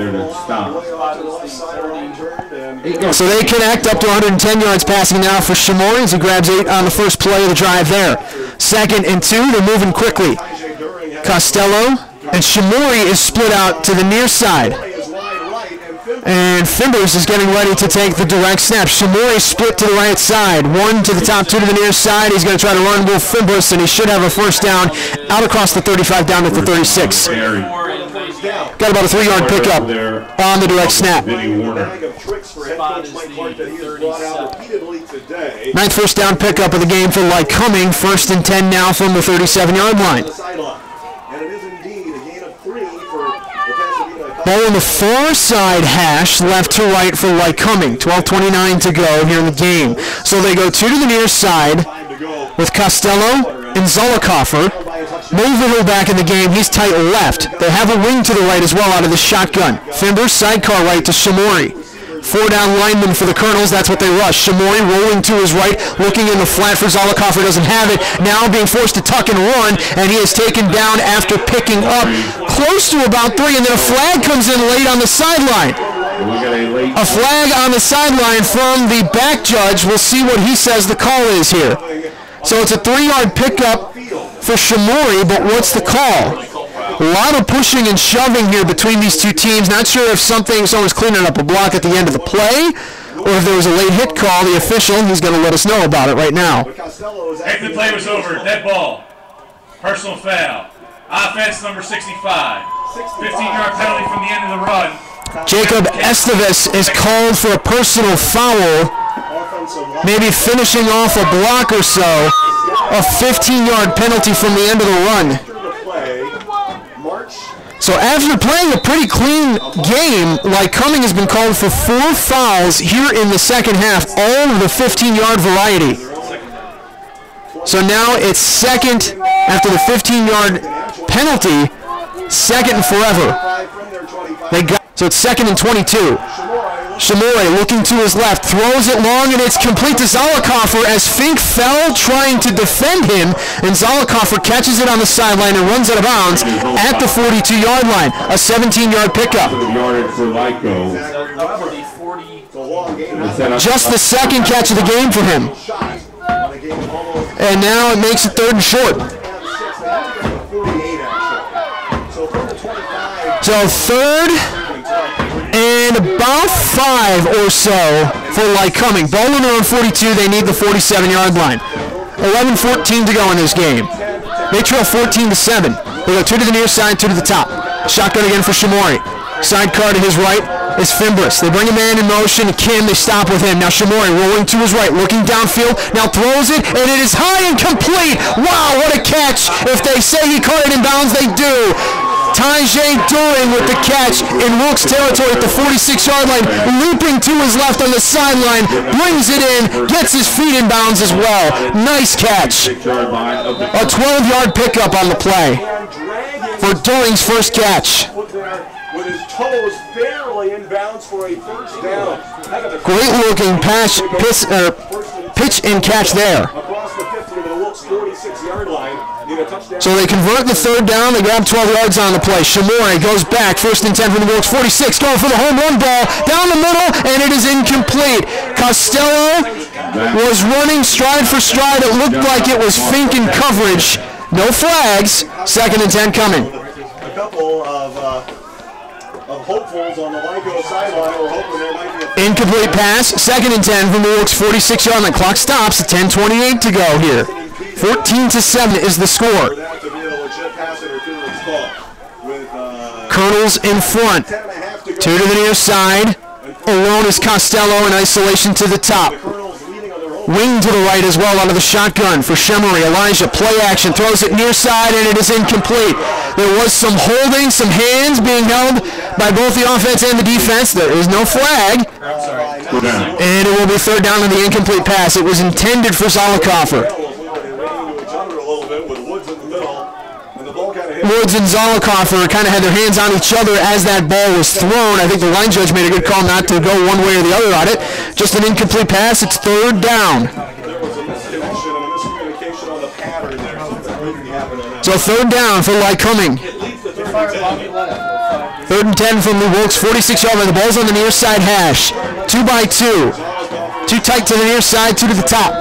S1: So they connect up to 110 yards passing now for Shimori as he grabs 8 on the first play of the drive there. 2nd and 2, they're moving quickly. Costello and Shimori is split out to the near side. And Fimbers is getting ready to take the direct snap. Shimori split to the right side. 1 to the top, 2 to the near side. He's going to try to run Will Fimbers, and he should have a first down out across the 35 down at the 36. Got about a 3-yard pickup on the direct snap. 9th first down pickup of the game for Lycoming. 1st and 10 now from the 37-yard line. Ball on the far side hash, left to right for Lycoming. 12:29 to go here in the game. So they go 2 to the near side with Costello and Zollicoffer. Mulvihill back in the game. He's tight left. They have a wing to the right as well out of the shotgun. Fimber, sidecar right to Shamori. 4 down linemen for the Colonels. That's what they rush. Shamori rolling to his right, looking in the flat for Zollicoffer. Doesn't have it. Now being forced to tuck and run, and he is taken down after picking up close to about 3, and then a flag comes in late on the sideline. A flag on the sideline from the back judge. We'll see what he says the call is here. So it's a 3-yard pickup for Shamori, but what's the call? A lot of pushing and shoving here between these two teams. Not sure if someone's cleaning up a block at the end of the play, or if there was a late hit call. The official, he's going to let us know about it right now.
S3: After the play was over, dead ball, personal foul, offense number 65, 15-yard penalty from the end of the run.
S1: Jacob Estevez is called for a personal foul, maybe finishing off a block or so. A 15-yard penalty from the end of the run. So after playing a pretty clean game, Lycoming has been called for 4 fouls here in the second half, all of the 15-yard variety. So now it's second after the 15-yard penalty, second and forever. So it's 2nd and 22. Shamori looking to his left, throws it long, and it's complete to Zollicoffer as Fink fell trying to defend him, and Zollicoffer catches it on the sideline and runs out of bounds at the 42-yard line. A 17-yard pickup. Just the second catch of the game for him. And now it makes it 3rd and short. So 3rd and about 5 or so for Lycoming. Ball on their own 42, they need the 47-yard line. 11:14 to go in this game. They trail 14-7. They go 2 to the near side, 2 to the top. Shotgun again for Shamori. Sidecar to his right is Fimbris. They bring a man in motion, Kim, they stop with him. Now Shamori rolling to his right, looking downfield, now throws it, and it is high and complete. Wow, what a catch. If they say he caught it in bounds, they do. Tajay Doring with the catch in Wilkes territory at the 46-yard line, looping to his left on the sideline, brings it in, gets his feet in bounds as well. Nice catch. A 12-yard pickup on the play for Doring's first catch.
S5: With his toes barely in bounds for a first down.
S1: Great looking pitch and catch there.
S5: Across the 50 to the Wilkes 46-yard line.
S1: So they convert the 3rd down. They grab 12 yards on the play. Shamori goes back. 1st and 10 from the Wilkes 46. Going for the home run ball down the middle, and it is incomplete. Costello was running stride for stride. It looked like it was Fink in coverage. No flags. 2nd and 10 coming.
S5: A couple of hopefuls on the Lyco sideline were hoping there might be a
S1: incomplete pass. 2nd and 10 from the Wilkes 46-yard line. Clock stops at 10:28 to go here. 14-7 is the score. Colonels in front. 2 to the near side. Alone is Costello in isolation to the top. Wing to the right as well out of the shotgun for Shemery. Elijah, play action, throws it near side, and it is incomplete. There was some holding, some hands being held by both the offense and the defense. There is no flag. And it will be 3rd down on the incomplete pass. It was intended for Zollicoffer. Woods and Zollicoffer kind of had their hands on each other as that ball was thrown. I think the line judge made a good call not to go one way or the other on it. Just an incomplete pass. It's 3rd down. So 3rd down for Lycoming. 3rd and 10 from the Wilkes 46-yard line. The ball's on the near side hash. 2 by 2. Too tight to the near side, 2 to the top.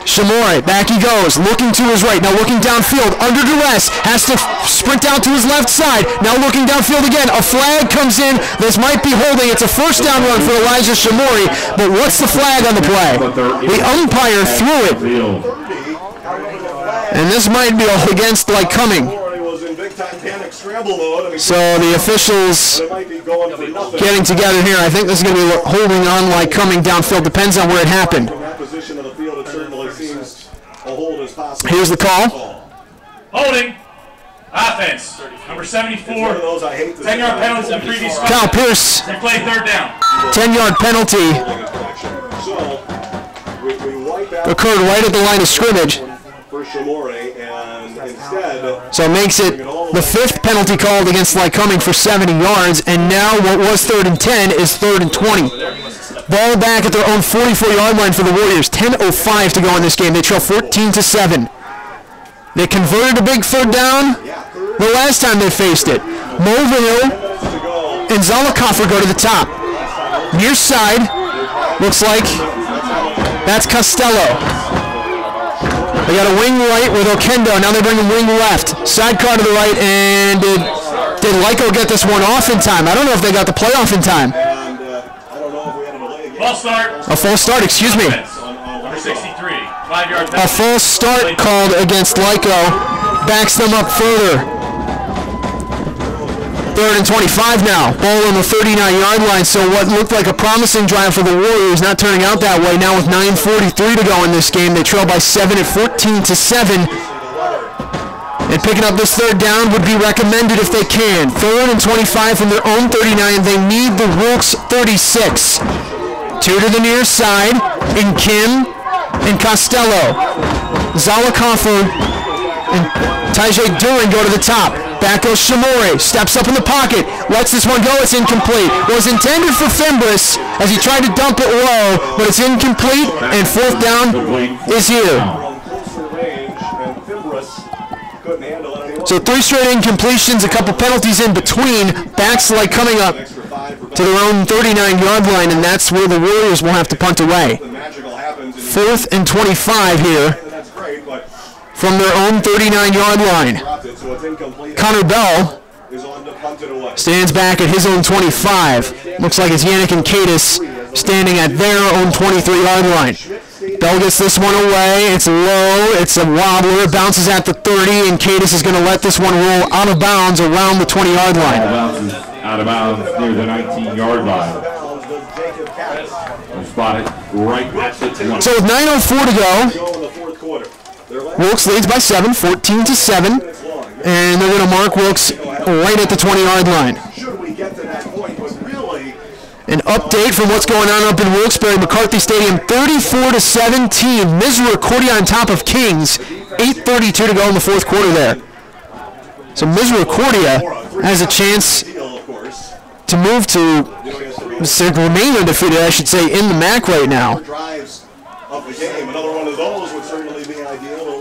S1: Shamori, back he goes, looking to his right, now looking downfield, under duress, has to sprint out to his left side, now looking downfield again, a flag comes in, this might be holding, it's a 1st down run for Elijah Shamori, but what's the flag on the play? The umpire threw it, and this might be against Lycoming. So the officials getting together here, I think this is going to be holding on Lycoming downfield, depends on where it happened. Here's the call.
S3: Holding. Offense, number 74,
S5: One of those I hate.
S3: 10-yard penalty in the previous
S1: Kyle Pierce,
S3: replay third down.
S1: 10-yard penalty
S5: So we wipe out
S1: occurred right at the line of scrimmage.
S5: for Shamore, and instead,
S1: So it makes it the 5th penalty called against Lycoming for 70 yards, and now what was 3rd and 10 is 3rd and 20. Ball back at their own 44-yard line for the Warriors. 10:05 to go in this game. They trail 14-7. They converted a big 3rd down the last time they faced it. Mulvihill and Zollikoffer go to the top. Near side, looks like that's Costello. They got a wing right with Okendo. Now they bring a wing left. Sidecar to the right, and did Lyco get this one off in time? I don't know if they got the play off in time.
S3: False start.
S1: A false start, excuse me.
S3: Number 63, 5-yard
S1: A
S3: penalty.
S1: false start called against Lyco. Backs them up further. 3rd and 25 now. Ball on the 39-yard line. So what looked like a promising drive for the Warriors not turning out that way. Now with 9:43 to go in this game, they trail by 7 at 14-7. And picking up this 3rd down would be recommended if they can. 3rd and 25 from their own 39. They need the Wilkes 36. 2 to the near side. In Kim and Costello. Zollikoffer and Tajay Duran go to the top. Back goes Shamore. Steps up in the pocket. Lets this one go. It's incomplete. Was intended for Fimbris as he tried to dump it low, but it's incomplete, and 4th down is here. So 3 straight incompletions, a couple penalties in between. Backs like coming up to their own 39-yard line, and that's where the Warriors will have to punt away. 4th and 25 here from their own 39-yard line. Connor Bell stands back at his own 25. Looks like it's Yannick and Cadis standing at their own 23-yard line. Bell gets this one away. It's low. It's a wobbler. It bounces at the 30, and Cadis is going to let this one roll out of bounds around the 20-yard line.
S2: Out of bounds near the 19-yard line. Spotted right at the 20.
S1: So with 9:04 to go, Wilkes leads by 7, 14-7, and they're going to mark Wilkes right at the 20-yard line. An update from what's going on up in Wilkes-Barre McCarthy Stadium, 34-17. Misericordia on top of Kings. 8:32 to go in the 4th quarter there. So Misericordia has a chance to move to remain undefeated, I should say, in the MAC right now.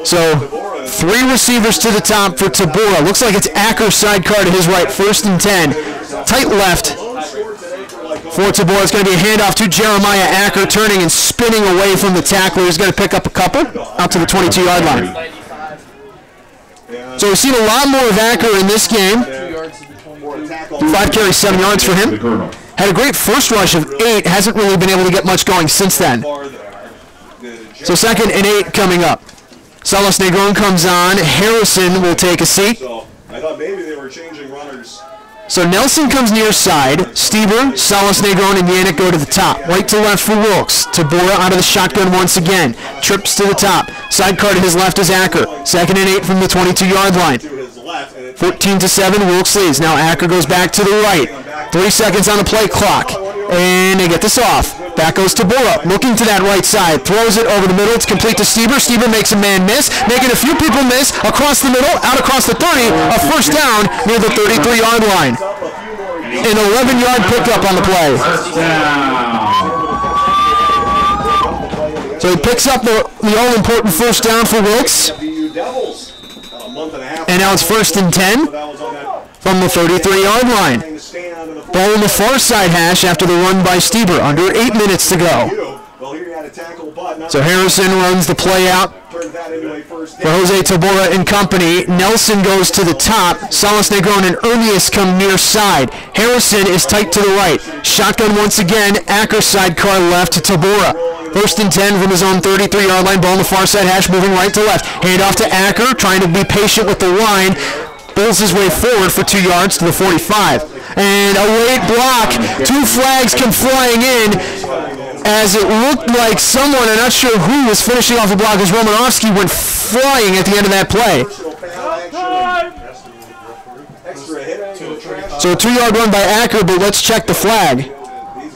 S1: So 3 receivers to the top for Tabora. Looks like it's Acker sidecar to his right, 1st and 10. Tight left for Tabora. It's going to be a handoff to Jeremiah Acker, turning and spinning away from the tackler. He's going to pick up a couple out to the 22-yard line. So we've seen a lot more of Acker in this game. 5 carries, 7 yards for him. Had a great first rush of 8. Hasn't really been able to get much going since then. So 2nd and 8 coming up. Salas Negron comes on. Harrison will take a seat.
S5: I thought maybe they were changing runners.
S1: So Nelson comes near side. Stieber, Salas Negron, and Yannick go to the top. Right to left for Wilkes. Tabora out of the shotgun once again. Trips to the top. Sidecar to his left is Acker. 2nd and 8 from the 22-yard line. 14-7, Wilkes leads. Now Acker goes back to the right. 3 seconds on the play clock. And they get this off. Back goes Tabora, looking to that right side. Throws it over the middle. It's complete to Stieber. Stieber makes a man miss. Making a few people miss. Across the middle, out across the 30. A 1st down near the 33-yard line. An 11-yard pickup on the play. So he picks up the all-important 1st down for Wilkes. And now it's 1st and 10 from the 33-yard line. Ball in the far side hash after the run by Stieber. Under 8 minutes to go. So Harrison runs the play out for Jose Tabora and company. Nelson goes to the top. Salas Negron and Ermias come near side. Harrison is tight to the right. Shotgun once again. Acker sidecar left to Tabora. 1st and 10 from his own 33-yard line. Ball on the far side hash, moving right to left. Hand off to Acker, trying to be patient with the line. Bulls his way forward for 2 yards to the 45. And a late block. 2 flags come flying in as it looked like someone, I'm not sure who, was finishing off the block as Romanowski went flying at the end of that play. So a 2-yard run by Acker, but let's check the flag.
S5: These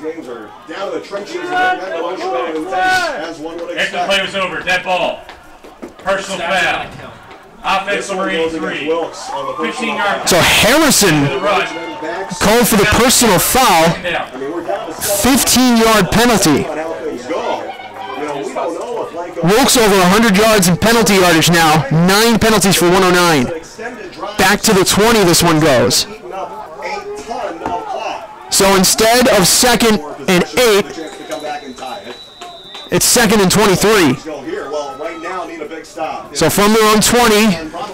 S5: games are down to the trenches. As one would
S3: After the play was over, dead ball. Personal foul. Offense number 83. 15-yard.
S1: So Harrison called for the personal foul. 15-yard penalty. Wilkes over 100 yards in penalty yardage now. 9 penalties for 109. Back to the 20 this one goes. So instead of 2nd and 8, it's 2nd and 23. So from their own 20,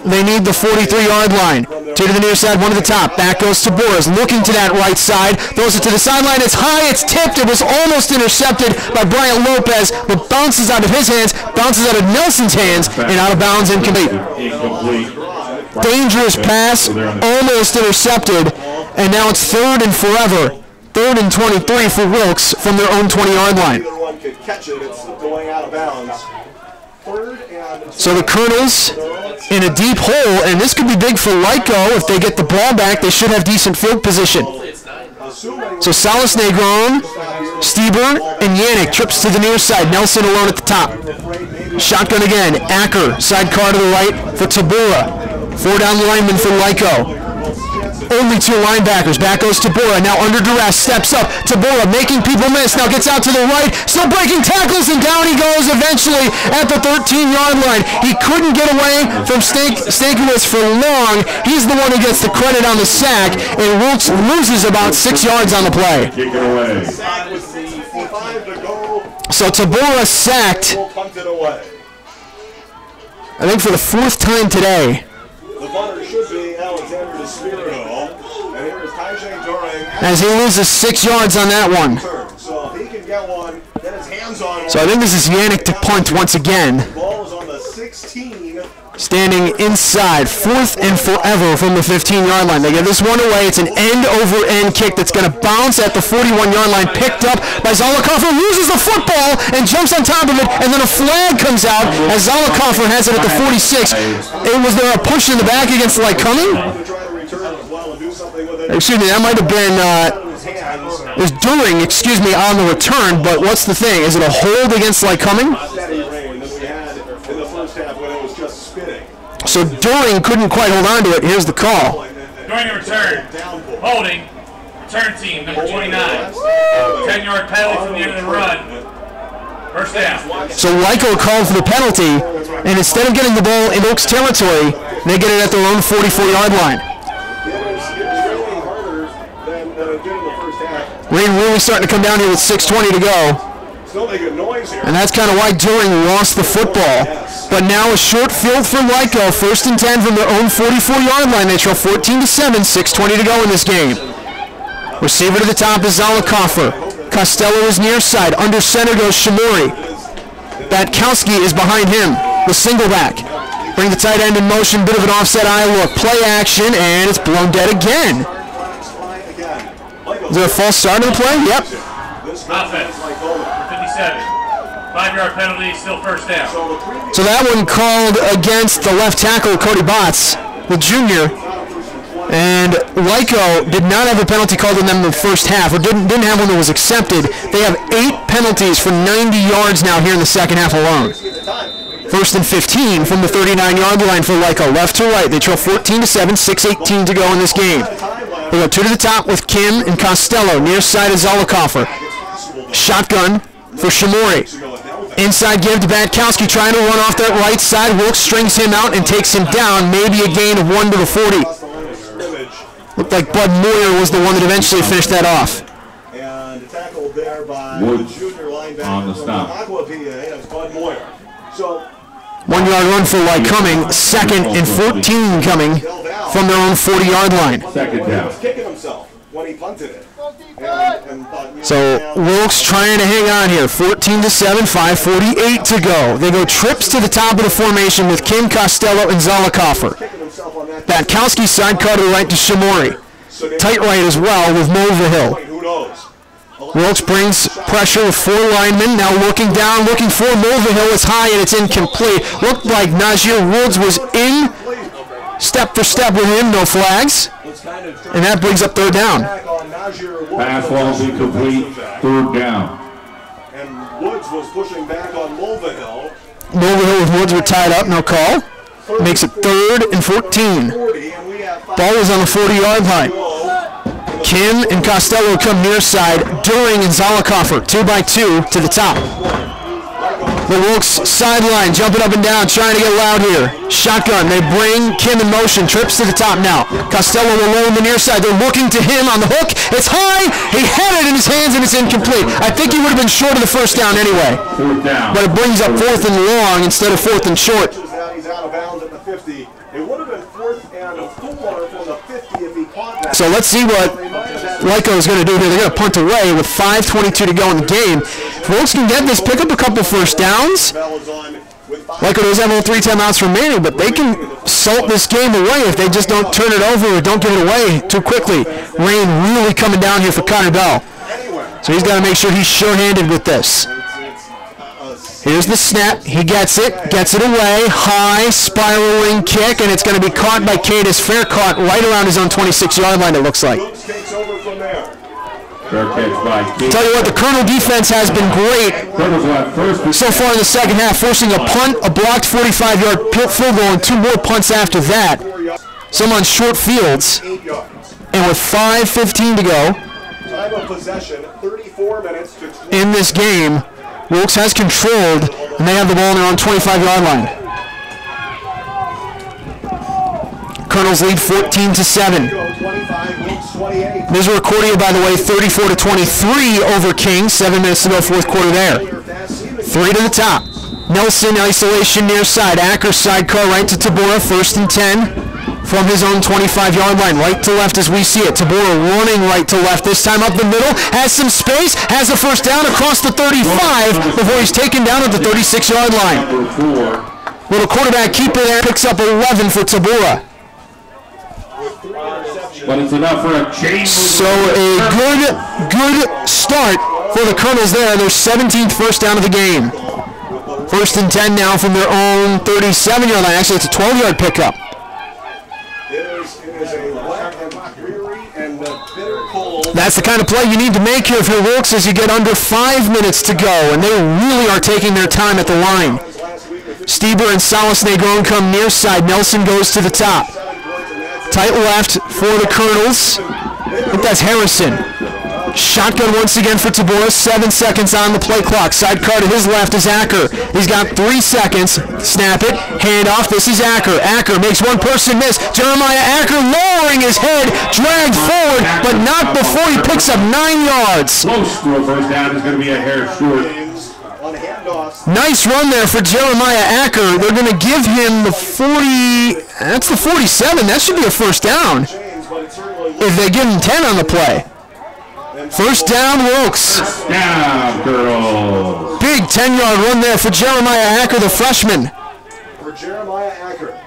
S1: they need the 43-yard line. 2 to the near side, 1 to the top. Back goes to Boris, looking to that right side. Throws it to the sideline. It's high, it's tipped. It was almost intercepted by Bryant Lopez, but bounces out of his hands, bounces out of Nelson's hands, and out of bounds, incomplete. Dangerous pass, almost intercepted, and now it's 3rd and forever. 3rd and 23 for Wilkes from their own 20-yard line. So the Colonels in a deep hole, and this could be big for Lyco. If they get the ball back, they should have decent field position. So Salas Negron, Stieber, and Yannick trips to the near side. Nelson alone at the top. Shotgun again. Acker, sidecar to the right for Tabora. 4 down linemen for Lyco. Only 2 linebackers. Back goes Tabora. Now under duress. Steps up. Tabora making people miss. Now gets out to the right. Still breaking tackles, and down he goes eventually at the 13-yard line. He couldn't get away from Stankiewicz for long. He's the one who gets the credit on the sack, and Wilkes loses about 6 yards on the play. So Tabora sacked, I think for the 4th time today.
S5: The punter should be Alexander DeSpirito, and here is Tajay During.
S1: As he loses 6 yards on that one.
S5: So if he can get one, then his hands on.
S1: So I think this is Yannick to punt once again.
S5: The ball is on the 16.
S1: Standing inside, 4th and forever from the 15-yard line. They get this one away. It's an end-over-end kick that's going to bounce at the 41-yard line. Picked up by Zollikoffer, loses the football and jumps on top of it, and then a flag comes out as Zollikoffer has it at the 46. Was there a push in the back against Lycoming? Excuse me, that might have been it was During, excuse me, on the return, but what's the thing? Is it a hold against Lycoming? So During couldn't quite hold on to it. Here's the call.
S3: During the return, holding, return team, number 29. 10-yard penalty from the end of the run. First down.
S1: So Lyco called for the penalty, and instead of getting the ball in Oaks territory, they get it at their own 44-yard line. Rain really starting to come down here with 6:20 to go. And that's kind of why During lost the football. But now a short field for Lyco, 1st and 10 from their own 44-yard line. They trail 14-7, 6:20 to go in this game. Receiver to the top is Zollikoffer. Costello is near side. Under center goes Shimori. Batkowski is behind him, the single back. Bring the tight end in motion, bit of an offset eye look. Play action, and it's blown dead again. Is there a false start in the play? Yep.
S3: Offense, 57. 5-yard penalty, still first down.
S1: So that one called against the left tackle, Cody Botts, the junior. And Lyco did not have a penalty called on them in the first half, or didn't have one that was accepted. They have 8 penalties for 90 yards now here in the second half alone. 1st and 15 from the 39-yard line for Lyco. Left to right, they trail 14-7, 6:18 to go in this game. They go 2 to the top with Kim and Costello. Near side is Zollikoffer. Shotgun for Shimori. Inside give to Batkowski, trying to run off that right side. Wilkes strings him out and takes him down. Maybe a gain of 1 to the 40. Looked like Bud Moyer was the one that eventually finished that off.
S5: And tackled there by
S2: Woods
S5: the junior linebacker
S2: on the stop.
S5: Bud Moyer. So
S1: 1-yard run for Lycoming. 2nd and 14 coming from their own 40-yard line.
S2: Second down.
S5: he was kicking himself when he punted it.
S1: So Wilkes trying to hang on here. 14-7, 5:48 to go. They go trips to the top of the formation with Kim, Costello, and Zollikoffer. Batkowski sidecar to the right to Shimori. Tight right as well with Mulvihill. Wilkes brings pressure with 4 linemen. Now looking down, looking for Mulvihill. It's high and it's incomplete. Looked like Najir Woods was in step for step with him. No flags. And that brings up third down.
S2: Pass will be complete. Third down.
S5: And Woods was pushing back on Mulvihill.
S1: Mulvihill with Woods were tied up, no call. Makes it 3rd and 14. Ball is on the 40-yard line. Kim and Costello come near side. During and Zollicoffer, 2x2 to the top. The Wilkes sideline, jumping up and down, trying to get loud here. Shotgun, they bring Kim in motion, trips to the top now. Costello alone the near side. They're looking to him on the hook. It's high. He had it in his hands and it's incomplete. I think he would have been short of the first down anyway. But it brings up 4th and long instead of 4th and short.
S5: He's out of bounds at the 50. It would have been 4th and 4 from the 50 if he caught that.
S1: So let's see what Lyco is going to do here. They're going to punt away with 5:22 to go in the game. If Wilkes can get this, pick up a couple first downs. Lyco does have all 3 timeouts remaining, but they can salt this game away if they just don't turn it over or don't give it away too quickly. Rain really coming down here for Connor Bell. So he's got to make sure he's sure-handed with this. Here's the snap. He gets it away. High, spiraling kick, and it's going to be caught by Cadis. Fair caught right around his own 26-yard line, it looks like. Tell you what, the Colonel defense has been great so far in the second half, forcing a punt, a blocked 45-yard field goal, and 2 more punts after that. Some on short fields. And with 5:15 to go
S5: Time of possession, 34 minutes to
S1: in this game, Wilkes has controlled, and they have the ball on their own 25-yard line. Colonels lead 14-7. Misericordia, by the way, 34-23 over King. 7 minutes to go, fourth quarter there. 3 to the top. Nelson isolation near side. Acker sidecar right to Tabora, 1st and 10. From his own 25-yard line, right to left as we see it. Tabora running right to left, this time up the middle, has some space, has a first down across the 35 before he's taken down at the 36-yard line. Little quarterback keeper there, picks up 11 for Tabora.
S2: But it's enough for a chain.
S1: So a good start for the Colonels there. Their 17th first down of the game. 1st and 10 now from their own 37-yard line. Actually, it's a 12-yard pickup. That's the kind of play you need to make here if you're Wilkes as you get under 5 minutes to go, and they really are taking their time at the line. Stieber and Salas Negron come near side. Nelson goes to the top. Tight left for the Colonels. I think that's Harrison. Shotgun once again for Tabora. 7 seconds on the play clock. Sidecar to his left is Acker. He's got 3 seconds. Snap it. Hand off. This is Acker. Acker makes one person miss. Jeremiah Acker lowering his head. Dragged forward, but not before he picks up 9 yards.
S2: Close to a first down is going to be a hair short.
S1: Nice run there for Jeremiah Acker. They're going to give him the 40. That's the 47. That should be a first down. If they give him 10 on the play. First down, Wilkes.
S2: Down, girls.
S1: Big 10-yard run there for Jeremiah Acker, the freshman.
S5: for Jeremiah Acker.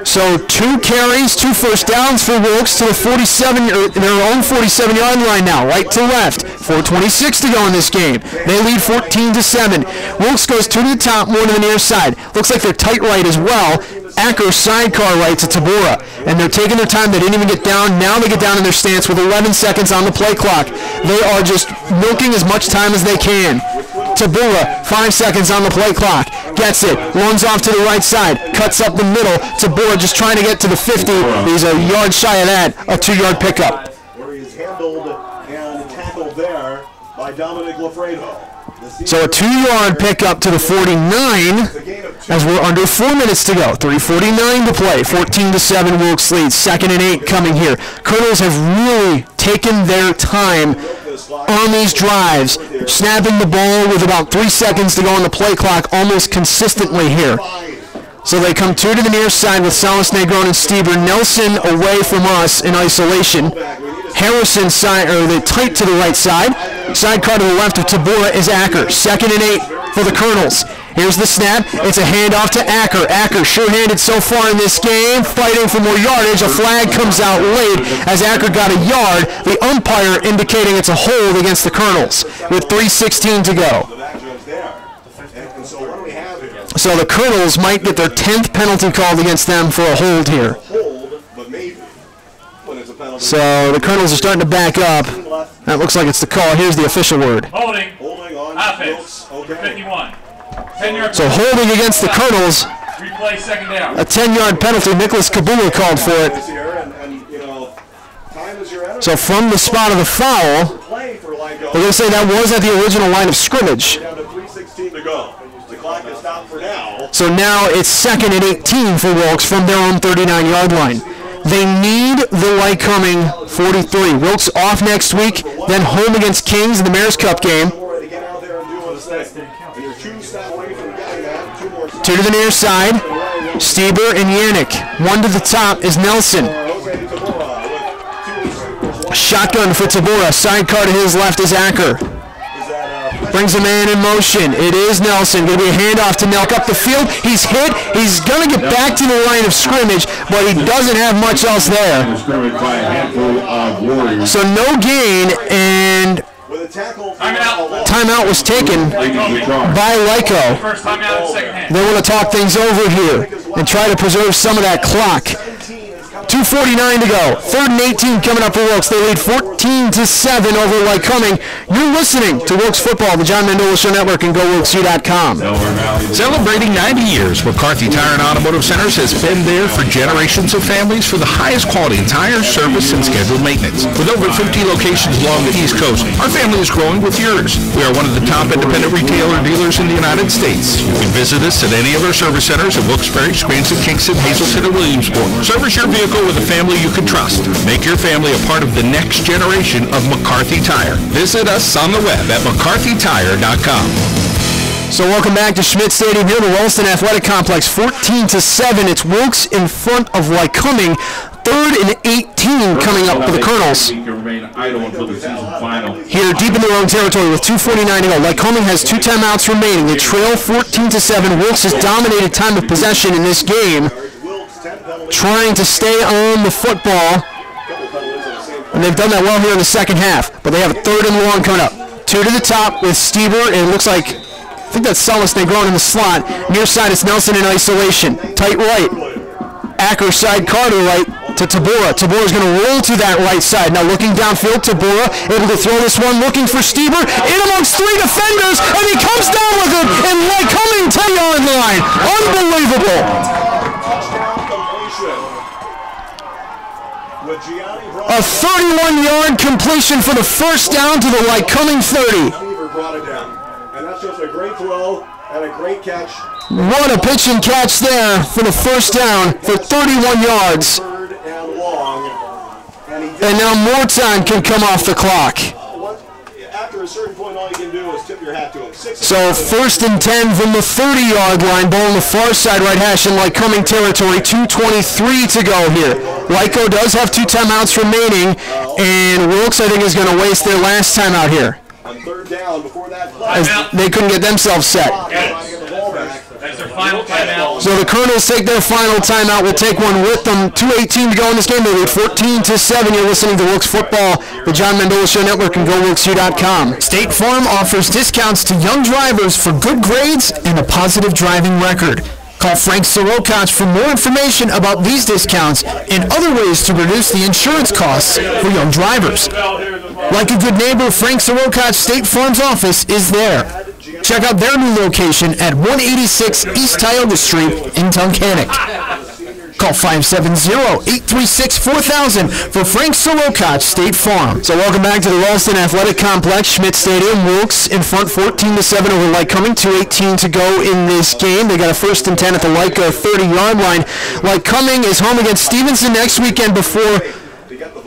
S1: So 2 carries, 2 first downs for Wilkes to the 47, their own 47-yard line now, right to left. 4:26 to go in this game. They lead 14-7. Wilkes goes 2 to the top, 1 to the near side. Looks like they're tight right as well. Acker sidecar right to Tabora, and they're taking their time. They didn't even get down. Now they get down in their stance with 11 seconds on the play clock. They are just milking as much time as they can. Tabora, 5 seconds on the play clock. Gets it, runs off to the right side, cuts up the middle. Tabora just trying to get to the 50. He's a yard shy of that, a 2-yard pickup.
S5: Where he's handled and tackled there by Dominic Lafredo.
S1: So a 2-yard pickup to the 49 as we're under 4 minutes to go. 3:49 to play. 14-7 Wilkes leads. 2nd and 8 coming here. Colonels have really taken their time on these drives, snapping the ball with about 3 seconds to go on the play clock almost consistently here. So they come 2 to the near side with Salas, Negron, and Stieber. Nelson away from us in isolation. Harrison side, or the tight to the right side. Sidecar to the left of Tabora is Acker. 2nd and 8 for the Colonels. Here's the snap. It's a handoff to Acker. Acker sure-handed so far in this game, fighting for more yardage. A flag comes out late as Acker got a yard. The umpire indicating it's a hold against the Colonels with 3:16 to go. So the Colonels might get their 10th penalty called against them for a hold here.
S5: Hold, but maybe when it's a penalty.
S1: So the Colonels are starting to back up. That looks like it's the call. Here's the official word.
S3: Holding on. Offense. 51. 10-yard.
S1: So holding against the Colonels.
S3: Replay second down.
S1: A 10-yard penalty. Nicholas Kabula called for it. So from the spot of the foul, they're going to say that was at the original line of scrimmage. So now it's 2nd and 18 for Wilkes from their own 39-yard line. They need the Lycoming 43. Wilkes off next week, then home against Kings in the Mayor's Cup game. 2 to the near side, Stieber and Yannick. 1 to the top is Nelson. Shotgun for Tabora. Sidecar to his left is Acker. Brings a man in motion. It is Nelson. Going to be a handoff to Nelk up the field. He's hit. He's going to get back to the line of scrimmage, but he doesn't have much else there. So no gain, and timeout was taken by Lyco. They want to talk things over here and try to preserve some of that clock. 2:49 to go. 3rd and 18 coming up for Wilkes. They lead 14-7 over Lycoming. You're listening to Wilkes Football, the John Mendola Show Network, and GoWilkes.com.
S4: Celebrating 90 years, McCarthy Tire and Automotive Centers has been there for generations of families for the highest quality tire service and scheduled maintenance. With over 50 locations along the East Coast, our family is growing with yours. We are one of the top independent retailer dealers in the United States. You can visit us at any of our service centers at Wilkes-Barre, Scranton, Kingston, Hazelton, and Williamsport. Service your vehicle with a family you can trust. Make your family a part of the next generation of McCarthy Tire. Visit us on the web at mccarthytire.com.
S1: So welcome back to Schmidt Stadium here, the Ralston Athletic Complex. 14-7. It's Wilkes in front of Lycoming. 3rd and 18 coming up for the Colonels. Here deep in their own territory with 2:49 to go. Lycoming has 2 timeouts remaining. They trail 14-7. Wilkes has dominated time of possession in this game, trying to stay on the football, and they've done that well here in the second half. But they have a 3rd and long coming up. 2 to the top with Stieber, and it looks like, I think that's Salas Negron in the slot. Near side is Nelson in isolation. Tight right. Acker side car to the right to Tabora. Tabora's going to roll to that right side. Now looking downfield, Tabora able to throw this one, looking for Stieber, in amongst 3 defenders, and he comes down with it, and Lycoming 10-yard line. Unbelievable. A 31-yard completion for the first down to the Lycoming 30.
S5: And that's just a great throw and a great catch.
S1: What a pitch and catch there for the first down for 31 yards. And now Morton can come off the clock.
S5: After a certain point, all you can do is tip your hat to him.
S1: So 1st and 10 from the 30-yard line, ball on the far side right hash in Lycoming territory. 2:23 to go here. Lyco does have 2 timeouts remaining, and Wilkes, I think, is going to waste their last timeout here.
S5: On 3rd down, before that
S1: As they couldn't get themselves set.
S3: That's their final timeout.
S1: So the Colonels take their final timeout. We'll take one with them. 2:18 to go in this game. They lead 14-7. You're listening to Wilkes Football, the John Mendola Show Network, and GoWilkes.com. State Farm offers discounts to young drivers for good grades and a positive driving record. Call Frank Sirokach for more information about these discounts and other ways to reduce the insurance costs for young drivers. Like a good neighbor, Frank Sirokach State Farm's office is there. Check out their new location at 186 East Tioga Street in Tunkhannock. Call 570-836-4000 for Frank Sirokach State Farm. So welcome back to the Ralston Athletic Complex, Schmidt Stadium. Wilkes in front 14-7 over Lycoming. 2:18 to go in this game. They got a 1st and 10 at the Lyco 30-yard line. Lycoming is home against Stevenson next weekend before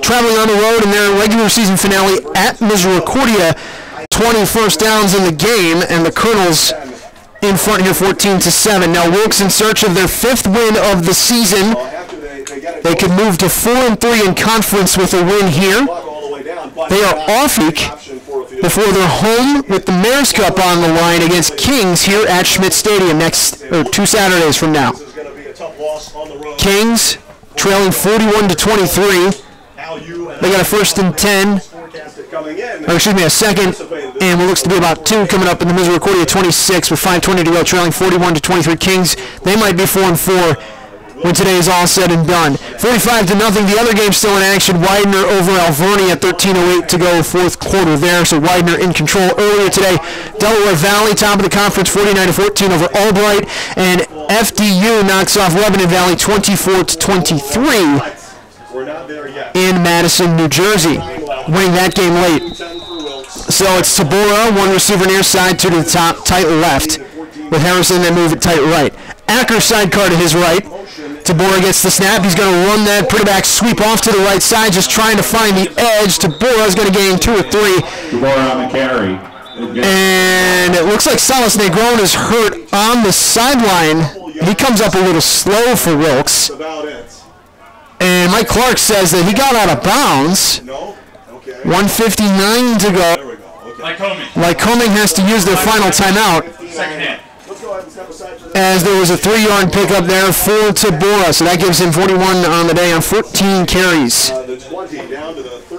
S1: traveling on the road in their regular season finale at Misericordia. 20 first downs in the game, and the Colonels in front here 14-7. Now Wilkes in search of their 5th win of the season. They could move to 4-3 in conference with a win here. They are off week before they're home with the Mayor's Cup on the line against Kings here at Schmidt Stadium 2 Saturdays from now. Kings trailing 41-23. They got a 1st and 10. Or excuse me, a 2nd, and what looks to be about 2 coming up in the Misericordia 26 with 5:20 to go, trailing 41-23. Kings, they might be 4-4 when today is all said and done. 45-0. The other game still in action. Widener over Alverny at 13:08 to go, fourth quarter there. So Widener in control earlier today. Delaware Valley, top of the conference, 49-14 over Albright. And FDU knocks off Lebanon Valley 24-23 in Madison, New Jersey, winning that game late. So it's Tabora, one receiver near side, two to the top, tight left. With Harrison, they move it tight right. Acker sidecar to his right. Tabora gets the snap. He's going to run that pretty back sweep off to the right side, just trying to find the edge. Tabora is going to gain 2 or 3.
S2: Tabora on the carry.
S1: And it looks like Salas Negron is hurt on the sideline. He comes up a little slow for Wilkes. And Mike Clark says that he got out of bounds. 1:59 to go. Lycoming has to use their final timeout, as there was a 3-yard pickup there for Tabora. So that gives him 41 on the day on 14 carries.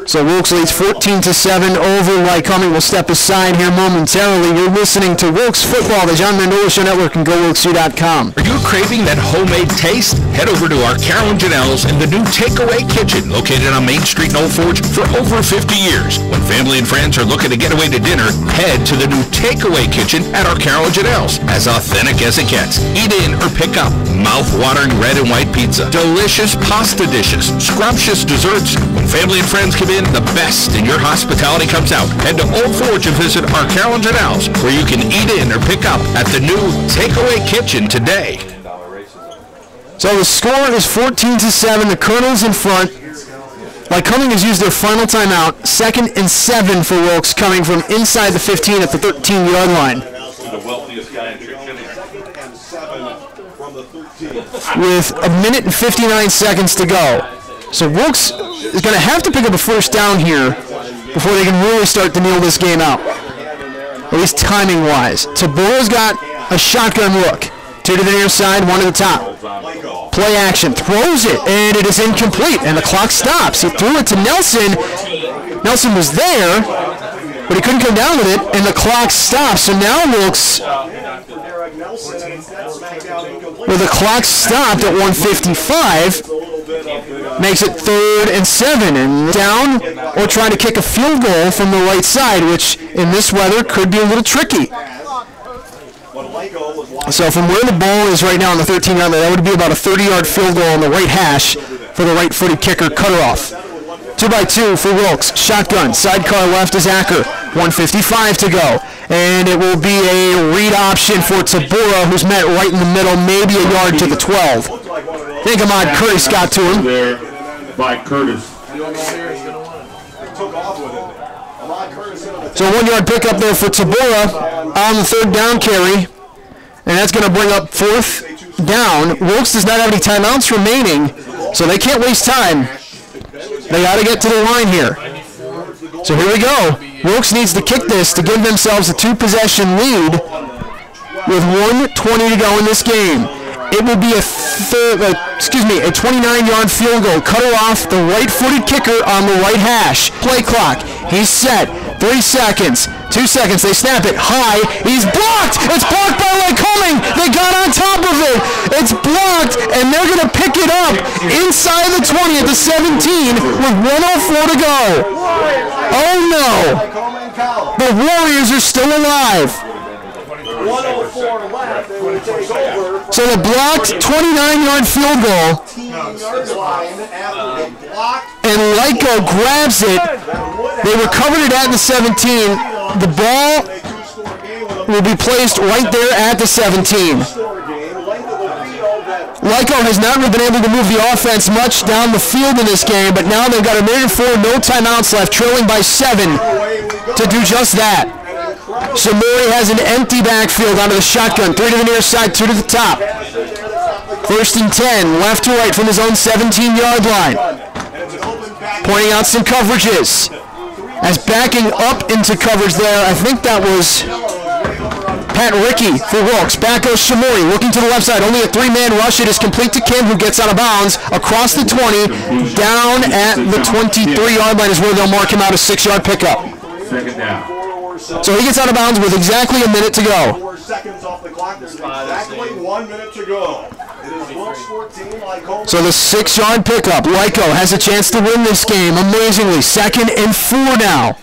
S1: So Wilkes leads 14-7 over Lycoming. We'll step aside here momentarily. You're listening to Wilkes Football, the John Mendola Show Network, and GoWilkesU.com.
S4: Are you craving that homemade taste? Head over to our Carol and Janelle's and the new Takeaway Kitchen, located on Main Street in Old Forge for over 50 years. When family and friends are looking to get away to dinner, head to the new Takeaway Kitchen at our Carol and Janelle's. As authentic as it gets. Eat in or pick up. Mouth-watering red and white pizza. Delicious pasta dishes. Scrumptious desserts. When family and friends come in, the best in your hospitality comes out. Head to Old Forge and visit our Carol and Janelle's, where you can eat in or pick up at the new Takeaway Kitchen today.
S1: So the score is 14-7. The Colonels in front. Lycoming has used their final timeout. 2nd and 7 for Wilkes, coming from inside the 15 at the 13-yard line. With 1 minute and 59 seconds to go. So Wilkes is going to have to pick up a first down here before they can really start to kneel this game out, at least timing-wise. Tabora's got a shotgun look. 2 to the near side, 1 to the top. Play action, throws it, and it is incomplete, and the clock stops. He threw it to Nelson. Nelson was there, but he couldn't come down with it, and the clock stops. So now Wilkes, with the clock stopped at 1:55, makes it 3rd and 7, and down or trying to kick a field goal from the right side, which in this weather could be a little tricky. So from where the ball is right now on the 13-yard line, that would be about a 30-yard field goal on the right hash for the right-footed kicker cutter off. 2x2 for Wilkes. Shotgun. Sidecar left is Acker. 1:55 to go. And it will be a read option for Tabora, who's met right in the middle, maybe a yard to the 12. I think Ahmad Curtis got to him.
S2: There by Curtis.
S1: So 1-yard pickup there for Tabora on the 3rd down carry. And that's going to bring up 4th down. Wilkes does not have any timeouts remaining, so they can't waste time. They got to get to the line here. So here we go. Wilkes needs to kick this to give themselves a 2-possession lead with 1:20 to go in this game. It will be a 29-yard field goal. Cutter off the right-footed kicker on the right hash. Play clock. He's set. 3 seconds. 2 seconds. They snap it high. He's blocked. It's blocked by Lycoming. They got on top of it. It's blocked, and they're going to pick it up inside the 20 at the 17 with 1:04 to go. Oh, no. The Warriors are still alive.
S5: 1:04 left, they would take over.
S1: So the blocked 29-yard field goal, and Lyco grabs it. They recovered it at the 17. The ball will be placed right there at the 17. Lyco has not really been able to move the offense much down the field in this game, but now they've got 1:04, no timeouts left, trailing by 7 to do just that. Shamori has an empty backfield onto the shotgun. 3 to the near side, 2 to the top. 1st and 10, left to right from his own 17-yard line. Pointing out some coverages. As backing up into coverage there, I think that was Pat Rickey for Wilkes. Back goes Shamori, looking to the left side. Only a 3-man rush. It is complete to Kim, who gets out of bounds. Across the 20, down at the 23-yard line is where they'll mark him out a 6-yard pickup.
S2: 2nd down.
S1: So he gets out of bounds with exactly a minute to go.
S5: 4 seconds off the clock. There's exactly 1 minute to go.
S1: So the 6-yard pickup. Lyco has a chance to win this game amazingly. 2nd and 4 now.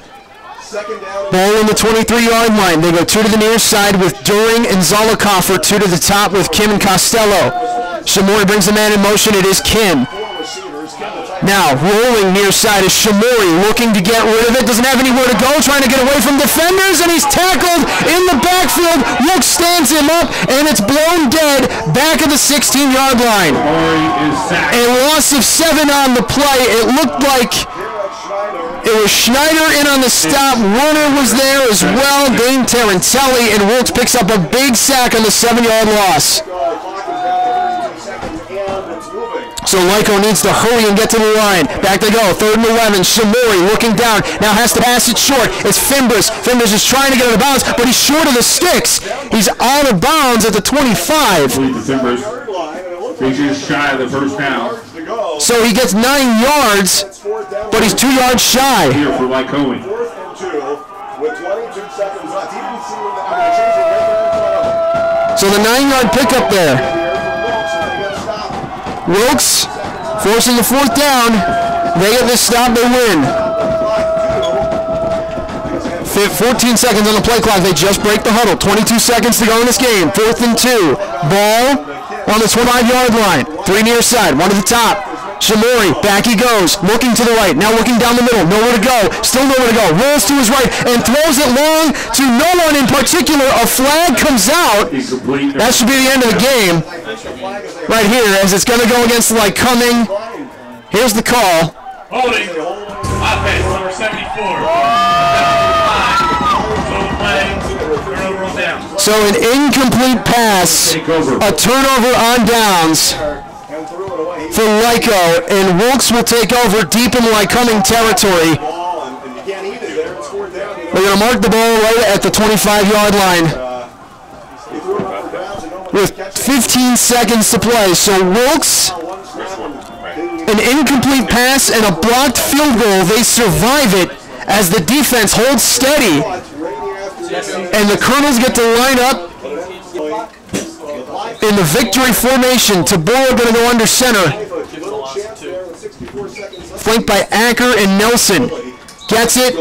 S1: Ball on the 23-yard line. They go 2 to the near side with During and Zolikofer. 2 to the top with Kim and Costello. Shamori brings the man in motion. It is Kim. Now rolling near side is Shamori, looking to get rid of it. Doesn't have anywhere to go. Trying to get away from defenders, and he's tackled in the backfield. Wilkes stands him up, and it's blown dead back at the 16-yard line. A loss of 7 on the play. It looked like it was Schneider in on the stop. Runner was there as well, Dane Tarantelli, and Wilkes picks up a big sack on the 7-yard loss. So Lyco needs to hurry and get to the line. Back they go, 3rd and 11. Shamori looking down, now has to pass it short. It's Fimbres. Fimbres is trying to get out of bounds, but he's short of the sticks. He's out of bounds at the 25.
S2: He's just shy of the first down.
S1: So he gets 9 yards, but he's 2 yards shy.
S2: Here for Lycoming.
S1: So the 9-yard pickup there. Wilkes forcing the 4th down. They get this stop, they win. 14 seconds on the play clock. They just break the huddle. 22 seconds to go in this game. 4th and 2. Ball on the 25-yard line. 3 near side, 1 to the top. Shamori, back he goes, looking to the right, now looking down the middle, nowhere to go, still nowhere to go, rolls to his right, and throws it long to no one in particular. A flag comes out. That should be the end of the game. Right here, as it's going to go against Lycoming. Here's the call.
S3: Holding, offense, number 74.
S1: So an incomplete pass, a turnover on downs for Lyco, and Wilkes will take over deep in Lycoming territory. They're going to mark the ball right at the 25-yard line with 15 seconds to play. So Wilkes, an incomplete pass and a blocked field goal. They survive it as the defense holds steady, and the Colonels get to line up in the victory formation. Tabora going to go under center, flanked by Acker and Nelson. Gets it,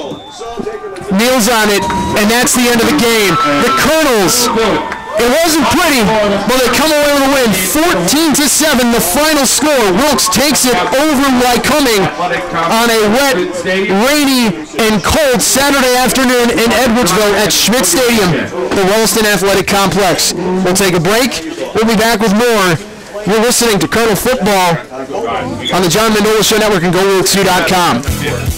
S1: kneels on it, and that's the end of the game. The Colonels, it wasn't pretty, but they come away with a win. 14-7, the final score. Wilkes takes it over Lycoming on a wet, rainy, and cold Saturday afternoon in Edwardsville at Schmidt Stadium, the Williston Athletic Complex. We'll take a break. We'll be back with more. You're listening to Colonel Football on the John Mendola Show Network and GoWilkes.com.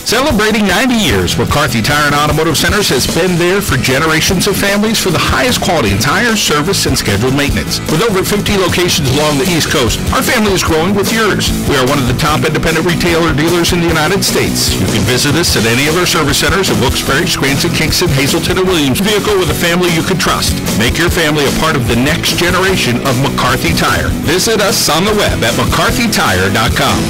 S4: Celebrating 90 years, McCarthy Tire and Automotive Centers has been there for generations of families for the highest quality in tire service and scheduled maintenance. With over 50 locations along the East Coast, our family is growing with yours. We are one of the top independent retailer dealers in the United States. You can visit us at any of our service centers in Wilkes-Barre, Scranton, Kingston, Hazleton, and Williams. Vehicle with a family you can trust. Make your family a part of the next generation of McCarthy Tire. Visit us on the web at mccarthytire.com.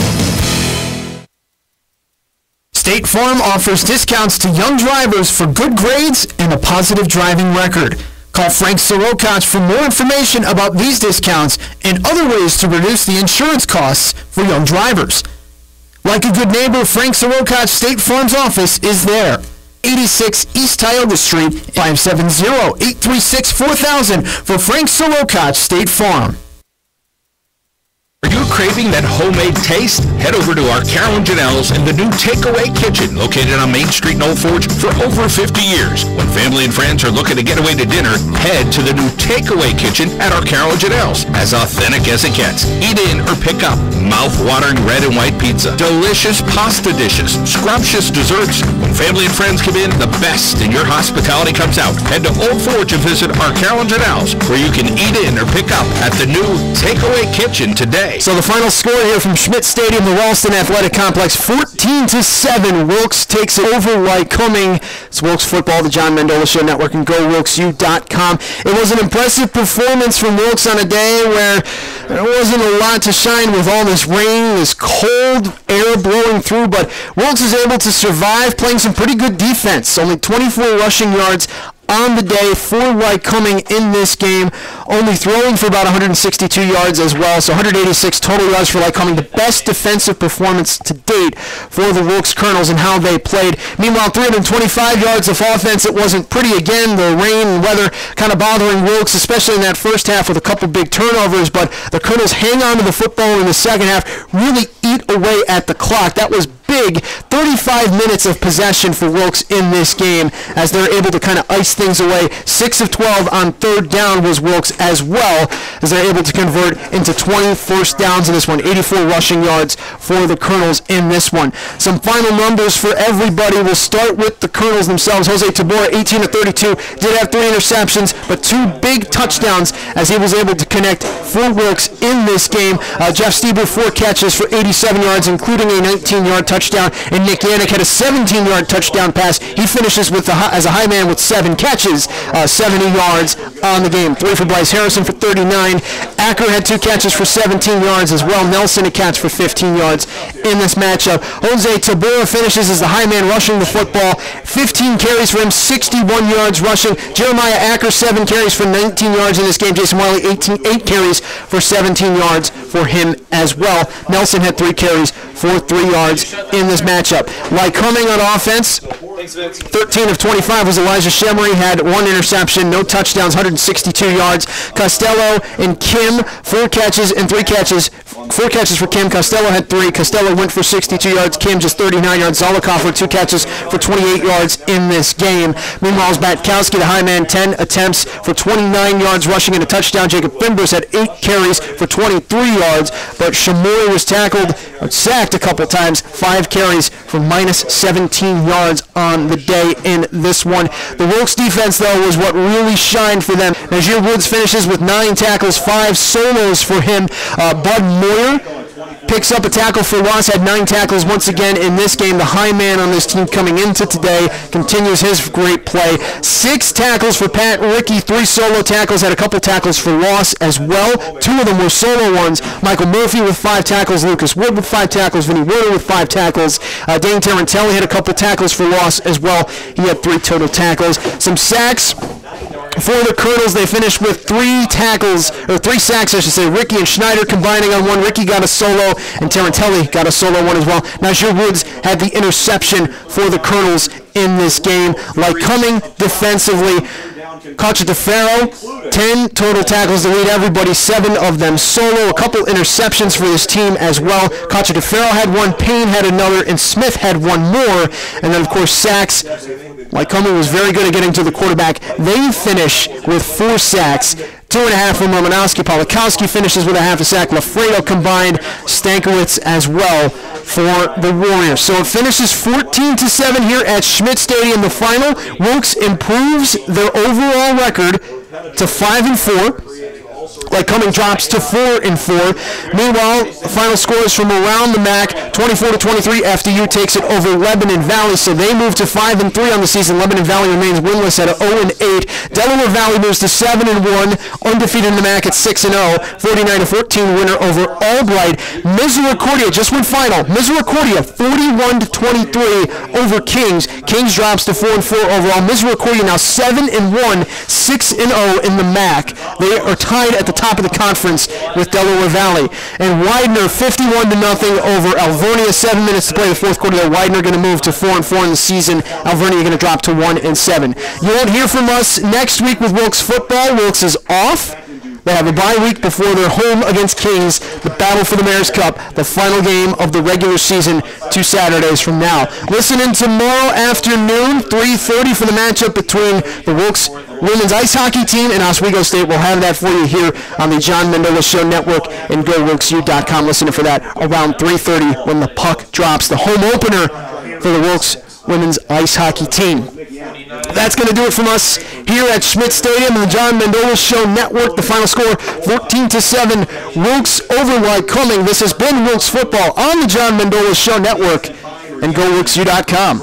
S1: State Farm offers discounts to young drivers for good grades and a positive driving record. Call Frank Sorokoc for more information about these discounts and other ways to reduce the insurance costs for young drivers. Like a good neighbor, Frank Sorokoc State Farm's office is there. 86 East Tioga Street, 570-836-4000 for Frank Sorokoc State Farm.
S4: Are you craving that homemade taste? Head over to our Carol and Janelle's and the new Takeaway Kitchen located on Main Street in Old Forge for over 50 years. When family and friends are looking to get away to dinner, head to the new Takeaway Kitchen at our Carol and Janelle's. As authentic as it gets. Eat in or pick up. Mouth-watering red and white pizza. Delicious pasta dishes. Scrumptious desserts. When family and friends come in, the best in your hospitality comes out. Head to Old Forge and visit our Carol and Janelle's, where you can eat in or pick up at the new Takeaway Kitchen today.
S1: So the final score here from Schmidt Stadium, the Williston Athletic Complex, 14-7. Wilkes takes it over Lycoming. It's Wilkes Football, the John Mendola Show Network, and GoWilkesU.com. It was an impressive performance from Wilkes on a day where there wasn't a lot to shine with all this rain, this cold air blowing through, but Wilkes is able to survive playing some pretty good defense. Only 24 rushing yards, on the day for Lycoming in this game, only throwing for about 162 yards as well, so 186 total yards for Lycoming, the best defensive performance to date for the Wilkes Colonels and how they played. Meanwhile, 325 yards of offense. It wasn't pretty again. The rain and weather kind of bothering Wilkes, especially in that first half with a couple big turnovers, but the Colonels hang on to the football in the second half, really eat away at the clock. That was big. 35 minutes of possession for Wilkes in this game as they're able to kind of ice things away. 6 of 12 on third down was Wilkes as well, as they're able to convert into 20 first downs in this one. 84 rushing yards for the Colonels in this one. Some final numbers for everybody. We'll start with the Colonels themselves. Jose Tabor, 18 of 32, did have 3 interceptions, but 2 big touchdowns as he was able to connect for Wilkes in this game. Jeff Stieber, 4 catches for 87 yards, including a 19-yard touchdown, and Nick Yannick had a 17-yard touchdown pass. He finishes with as a high man with 7 catches, 70 yards on the game. 3 for Bryce Harrison for 39. Acker had 2 catches for 17 yards as well. Nelson a catch for 15 yards in this matchup. Jose Tabor finishes as the high man rushing the football. 15 carries for him, 61 yards rushing. Jeremiah Acker, 7 carries for 19 yards in this game. Jason Wiley, 8 carries for 17 yards for him as well. Nelson had 3 carries for 3 yards in this matchup. Lycoming on offense, 13 of 25 was Elijah Shemery, had 1 interception, no touchdowns, 162 yards. Costello and Kim, 4 catches and 3 catches. 4 catches for Kim. Costello had 3. Costello went for 62 yards. Kim just 39 yards. Zolikoff with 2 catches for 28 yards in this game. Meanwhile, Batkowski, the high man, 10 attempts for 29 yards rushing and a touchdown. Jacob Fimbers had 8 carries for 23 yards, but Shemery was sacked a couple times. 5 carries for minus 17 yards on the day in this one. The Wilkes defense, though, was what really shined for them. Najir Woods finishes with 9 tackles, 5 solos for him. Bud Moyer picks up a tackle for loss, had 9 tackles once again in this game. The high man on this team coming into today continues his great play. 6 tackles for Pat Rickey, 3 solo tackles, had a couple tackles for loss as well. 2 of them were solo ones. Michael Murphy with 5 tackles, Lucas Wood with 5 tackles, Vinny Wood with 5 tackles. Dane Tarantelli had a couple tackles for loss as well. He had 3 total tackles. Some sacks for the Colonels. They finished with 3 sacks, I should say. Ricky and Schneider combining on one. Ricky got a solo, and Tarantelli got a solo one as well. Najir Woods had the interception for the Colonels in this game. Lycoming defensively, Kacha DeFaro, 10 total tackles to lead everybody, 7 of them solo. A couple interceptions for this team as well. Kacha DeFaro had 1, Payne had another, and Smith had 1 more. And then, of course, sacks. Lycoming was very good at getting to the quarterback. They finish with 4 sacks. 2.5 from Romanowski. Polakowski finishes with a half a sack. Lafredo combined. Stankiewicz as well for the Warriors. So it finishes 14-7 here at Schmidt Stadium. The final, Wilkes improves their overall record to 5-4. Lycoming drops to 4-4. Meanwhile, the final scores from around the MAC, 24-23. FDU takes it over Lebanon Valley, so they move to 5-3 on the season. Lebanon Valley remains winless at 0-8. Delaware Valley moves to 7-1, undefeated in the MAC at 6-0. 49-14 winner over Albright. Misericordia just went final. Misericordia 41-23 over Kings. Kings drops to 4-4 overall. Misericordia now 7-1, 6-0 in the MAC. They are tied at the top of the conference with Delaware Valley. And Widener 51-0 over Alvernia. 7 minutes to play the fourth quarter. Widener going to move to 4-4 in the season. Alvernia going to drop to 1-7. You won't hear from us next week with Wilkes football. Wilkes is off. They have a bye week before they're home against Kings, the battle for the Mayor's Cup, the final game of the regular season, 2 Saturdays from now. Listen in tomorrow afternoon, 3:30 for the matchup between the Wilkes women's ice hockey team and Oswego State. We'll have that for you here on the John Mendola Show Network and GoWilkesU.com. Listen for that around 3:30 when the puck drops. The home opener for the Wilkes women's ice hockey team. That's going to do it from us here at Schmidt Stadium and the John Mendola Show Network. The final score, 14-7, Wilkes over Lycoming. This has been Wilkes Football on the John Mendola Show Network and GoWilkesU.com.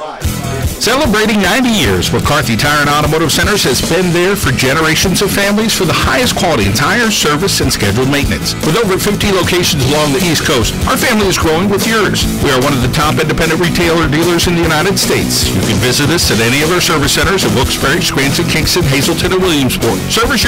S4: Celebrating 90 years, McCarthy Tire and Automotive Centers has been there for generations of families for the highest quality in tire, service, and scheduled maintenance. With over 50 locations along the East Coast, our family is growing with yours. We are one of the top independent retailer dealers in the United States. You can visit us at any of our service centers in Wilkes-Barre, Scranton, Kingston, Hazleton, and Williamsport. Service